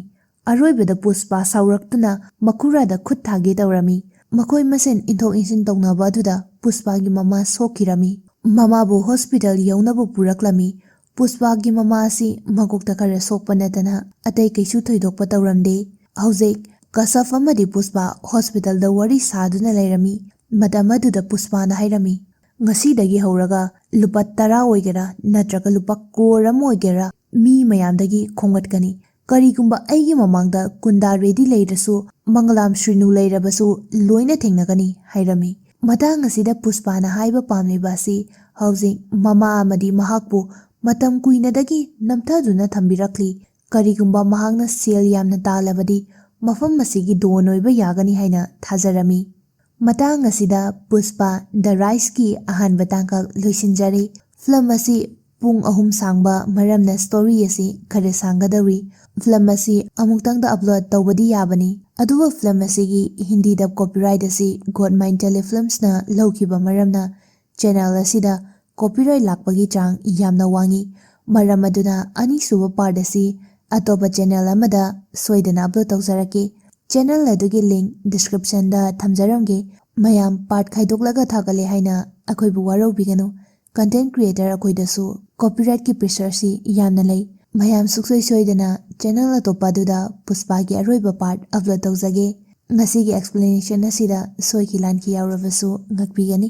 [SPEAKER 1] ꯑꯔꯣꯏꯕꯗ ꯄꯨꯁꯄꯥ ꯁꯥꯎꯔꯛꯇꯨꯅ ꯃꯈꯨꯔꯥꯗ ꯈꯨꯠ ꯊꯥꯒꯦ ꯇꯧꯔꯝꯃꯤ꯫ ꯃꯈꯣꯏ ꯃꯁꯦꯟ ꯏꯟꯊꯣꯛ ꯏꯟꯁꯤꯟ ꯇꯧꯅꯕ ꯑꯗꯨꯗ ꯄꯨꯁꯄꯥꯒꯤ ꯃꯃꯥ ꯁꯣꯛꯈꯤꯔꯝꯃꯤ꯫ ꯃꯃꯥꯕꯨ ꯍꯣꯁꯄꯤꯇꯥꯜ ꯌꯧꯅꯕ ꯄꯨꯔꯛꯂꯝꯃꯤ꯫ ꯄꯨꯁꯄꯥꯒꯤ ꯃꯃꯥ ꯑꯁꯤ ꯃꯀꯣꯛꯇ ꯈꯔ ꯁꯣꯛꯄ ꯅꯠꯇꯅ ꯑꯇꯩ ꯀꯩꯁꯨ ꯊꯣꯏꯗꯣꯛꯄ ꯇꯧꯔꯝꯗꯦ꯫ ꯍꯧꯖꯤꯛ ꯀꯁꯐ ꯑꯃꯗꯤ ꯄꯨꯁꯄꯥ ꯍꯣꯁꯄꯤꯇꯥꯜꯗ ꯋꯥꯔꯤ ꯁꯥꯗꯨꯅ ꯂꯩꯔꯝꯃꯤ꯫ ꯃꯇꯝ ꯑꯗꯨꯗ ꯄꯨꯁꯄꯥꯅ ꯍꯥꯏꯔꯝꯃꯤ, ꯉꯁꯤꯗꯒꯤ ꯍꯧꯔꯒ ꯂꯨꯄꯥ 10 ꯑꯣꯏꯒꯦꯔꯥ ꯅꯠꯇ꯭ꯔꯒ ꯂꯨꯄꯥ ꯀ꯭ꯔꯣꯔ 1 ꯑꯣꯏꯒꯦꯔꯥ ꯃꯤ ꯃꯌꯥꯝꯗꯒꯤ ꯈꯣꯝꯒꯠꯀꯅꯤ꯫ ꯀꯔꯤꯒꯨꯝꯕ ꯑꯩꯒꯤ ꯃꯃꯥꯡꯗ ꯀꯨꯟꯗꯥ ꯔꯦꯗꯤ ꯂꯩꯔꯁꯨ ꯃꯪꯒꯂꯥꯝ ꯁ꯭ꯔꯤꯅꯨ ꯂꯩꯔꯕꯁꯨ ꯂꯣꯏꯅ ꯊꯦꯡꯅꯒꯅꯤ ꯍꯥꯏꯔꯝꯃꯤ꯫ ꯃꯇꯥꯡ ꯑꯁꯤꯗ ꯄꯨꯁꯄꯥꯅ ꯍꯥꯏꯕ ꯄꯥꯝꯂꯤꯕ ꯑꯁꯤ ꯍꯧꯖꯤꯛ ꯃꯃꯥ ꯑꯃꯗꯤ ꯃꯍꯥꯛꯄꯨ ꯃꯇꯝ ꯀꯨꯏꯅꯗꯒꯤ ꯅꯝꯊꯗꯨꯅ ꯊꯝꯕꯤꯔꯛꯂꯤ꯫ ꯀꯔꯤꯒꯨꯝꯕ ꯃꯍꯥꯛꯅ ꯁꯦꯜ ꯌꯥꯝꯅ ꯇꯥꯜꯂꯕꯗꯤ ꯃꯐꯝ ꯑꯁꯤꯒꯤ ꯗꯣꯟ ꯑꯣꯏꯕ ꯌꯥꯒꯅꯤ ꯍꯥꯏꯅ ꯊꯥꯖꯔꯝꯃꯤ꯫ ꯃꯇꯥꯡ ꯑꯁꯤꯗ ꯄꯨꯁꯄꯥ ꯗ ꯔꯥꯏꯁꯀꯤ ꯑꯍꯥꯟꯕ ꯇꯥꯡꯀꯛ ꯂꯣꯏꯁꯤꯟꯖꯔꯤ꯫ ꯐꯤꯂꯝ ꯑꯁꯤ ꯄꯨꯡ 3 ꯁꯥꯡꯕ ꯃꯔꯝꯅ ꯁ꯭ꯇꯣꯔꯤ ꯑꯁꯤ ꯈꯔ ꯁꯥꯡꯒꯗꯧꯔꯤ꯫ ꯐꯤꯂꯝ ꯑꯁꯤ ꯑꯃꯨꯛꯇꯪꯗ ꯑꯞꯂꯣꯗ ꯇꯧꯕꯗꯤ ꯌꯥꯕꯅꯤ, ꯑꯗꯨꯕꯨ ꯐꯤꯂꯝ ꯑꯁꯤꯒꯤ ꯍꯤꯟꯗꯤꯗ ꯀꯣꯄꯤꯔꯥꯏꯠ ꯑꯁꯤ ꯒꯣꯗꯃꯥꯏꯟ ꯇꯦꯂꯤꯐꯤꯜꯝꯁꯅ ꯂꯧꯈꯤꯕ ꯃꯔꯝꯅ ꯆꯦꯅꯦꯜ ꯑꯁꯤꯗ ꯀꯣꯄꯤꯔꯥꯏꯠ ꯂꯥꯛꯄꯒꯤ ꯆꯥꯡ ꯌꯥꯝꯅ ꯋꯥꯡꯏ꯫ ꯃꯔꯝ ꯑꯗꯨꯅ ꯑꯅꯤꯁꯨꯕ ꯄꯥꯔꯠ ꯑꯁꯤ ꯑꯇꯣꯞꯄ ꯆꯦꯅꯦꯜ ꯑꯃꯗ ꯁꯣꯏꯗꯅ ꯑꯞꯂꯣꯗ ꯇꯧꯖꯔꯛꯀꯦ꯫ ꯆꯦꯅꯦꯜ ꯑꯗꯨꯒꯤ ꯂꯤꯡꯛ ꯗꯤꯁꯀ꯭ꯔꯤꯞꯁꯟꯗ ꯊꯝꯖꯔꯝꯒꯦ, ꯃꯌꯥꯝ ꯄꯥꯔꯠ ꯈꯥꯏꯗꯣꯛꯂꯒ ꯊꯥꯒꯠꯂꯦ ꯍꯥꯏꯅ ꯑꯩꯈꯣꯏꯕꯨ ꯋꯥꯔꯧꯕꯤꯒꯅꯨ꯫ ꯀꯟꯇꯦꯟꯠ ꯀ꯭ꯔꯤꯌꯦꯇꯔ ꯑꯩꯈꯣꯏꯗꯁꯨ ꯀꯣꯄꯤꯔꯥꯏꯠꯀꯤ ꯄ꯭ꯔꯦꯁꯔꯁꯤ ꯌꯥꯝꯅ ꯂꯩ꯫ ꯃꯌꯥꯝ ꯁꯨꯡꯁꯣꯏ ꯁꯣꯏꯗꯅ ꯆꯦꯅꯦꯜ ꯑꯇꯣꯞꯄ ꯑꯗꯨꯗ ꯄꯨꯁꯄꯥꯒꯤ ꯑꯔꯣꯏꯕ ꯄꯥꯔꯠ ꯑꯞꯂꯣꯗ ꯇꯧꯖꯒꯦ꯫ ꯉꯁꯤꯒꯤ ꯑꯦꯛꯁꯄ꯭ꯂꯦꯅꯦꯁꯟ ꯑꯁꯤꯗ ꯁꯣꯏꯈꯤ ꯂꯥꯟꯈꯤ ꯌꯥꯎꯔꯕꯁꯨ ꯉꯥꯛꯄꯤꯒꯅꯤ꯫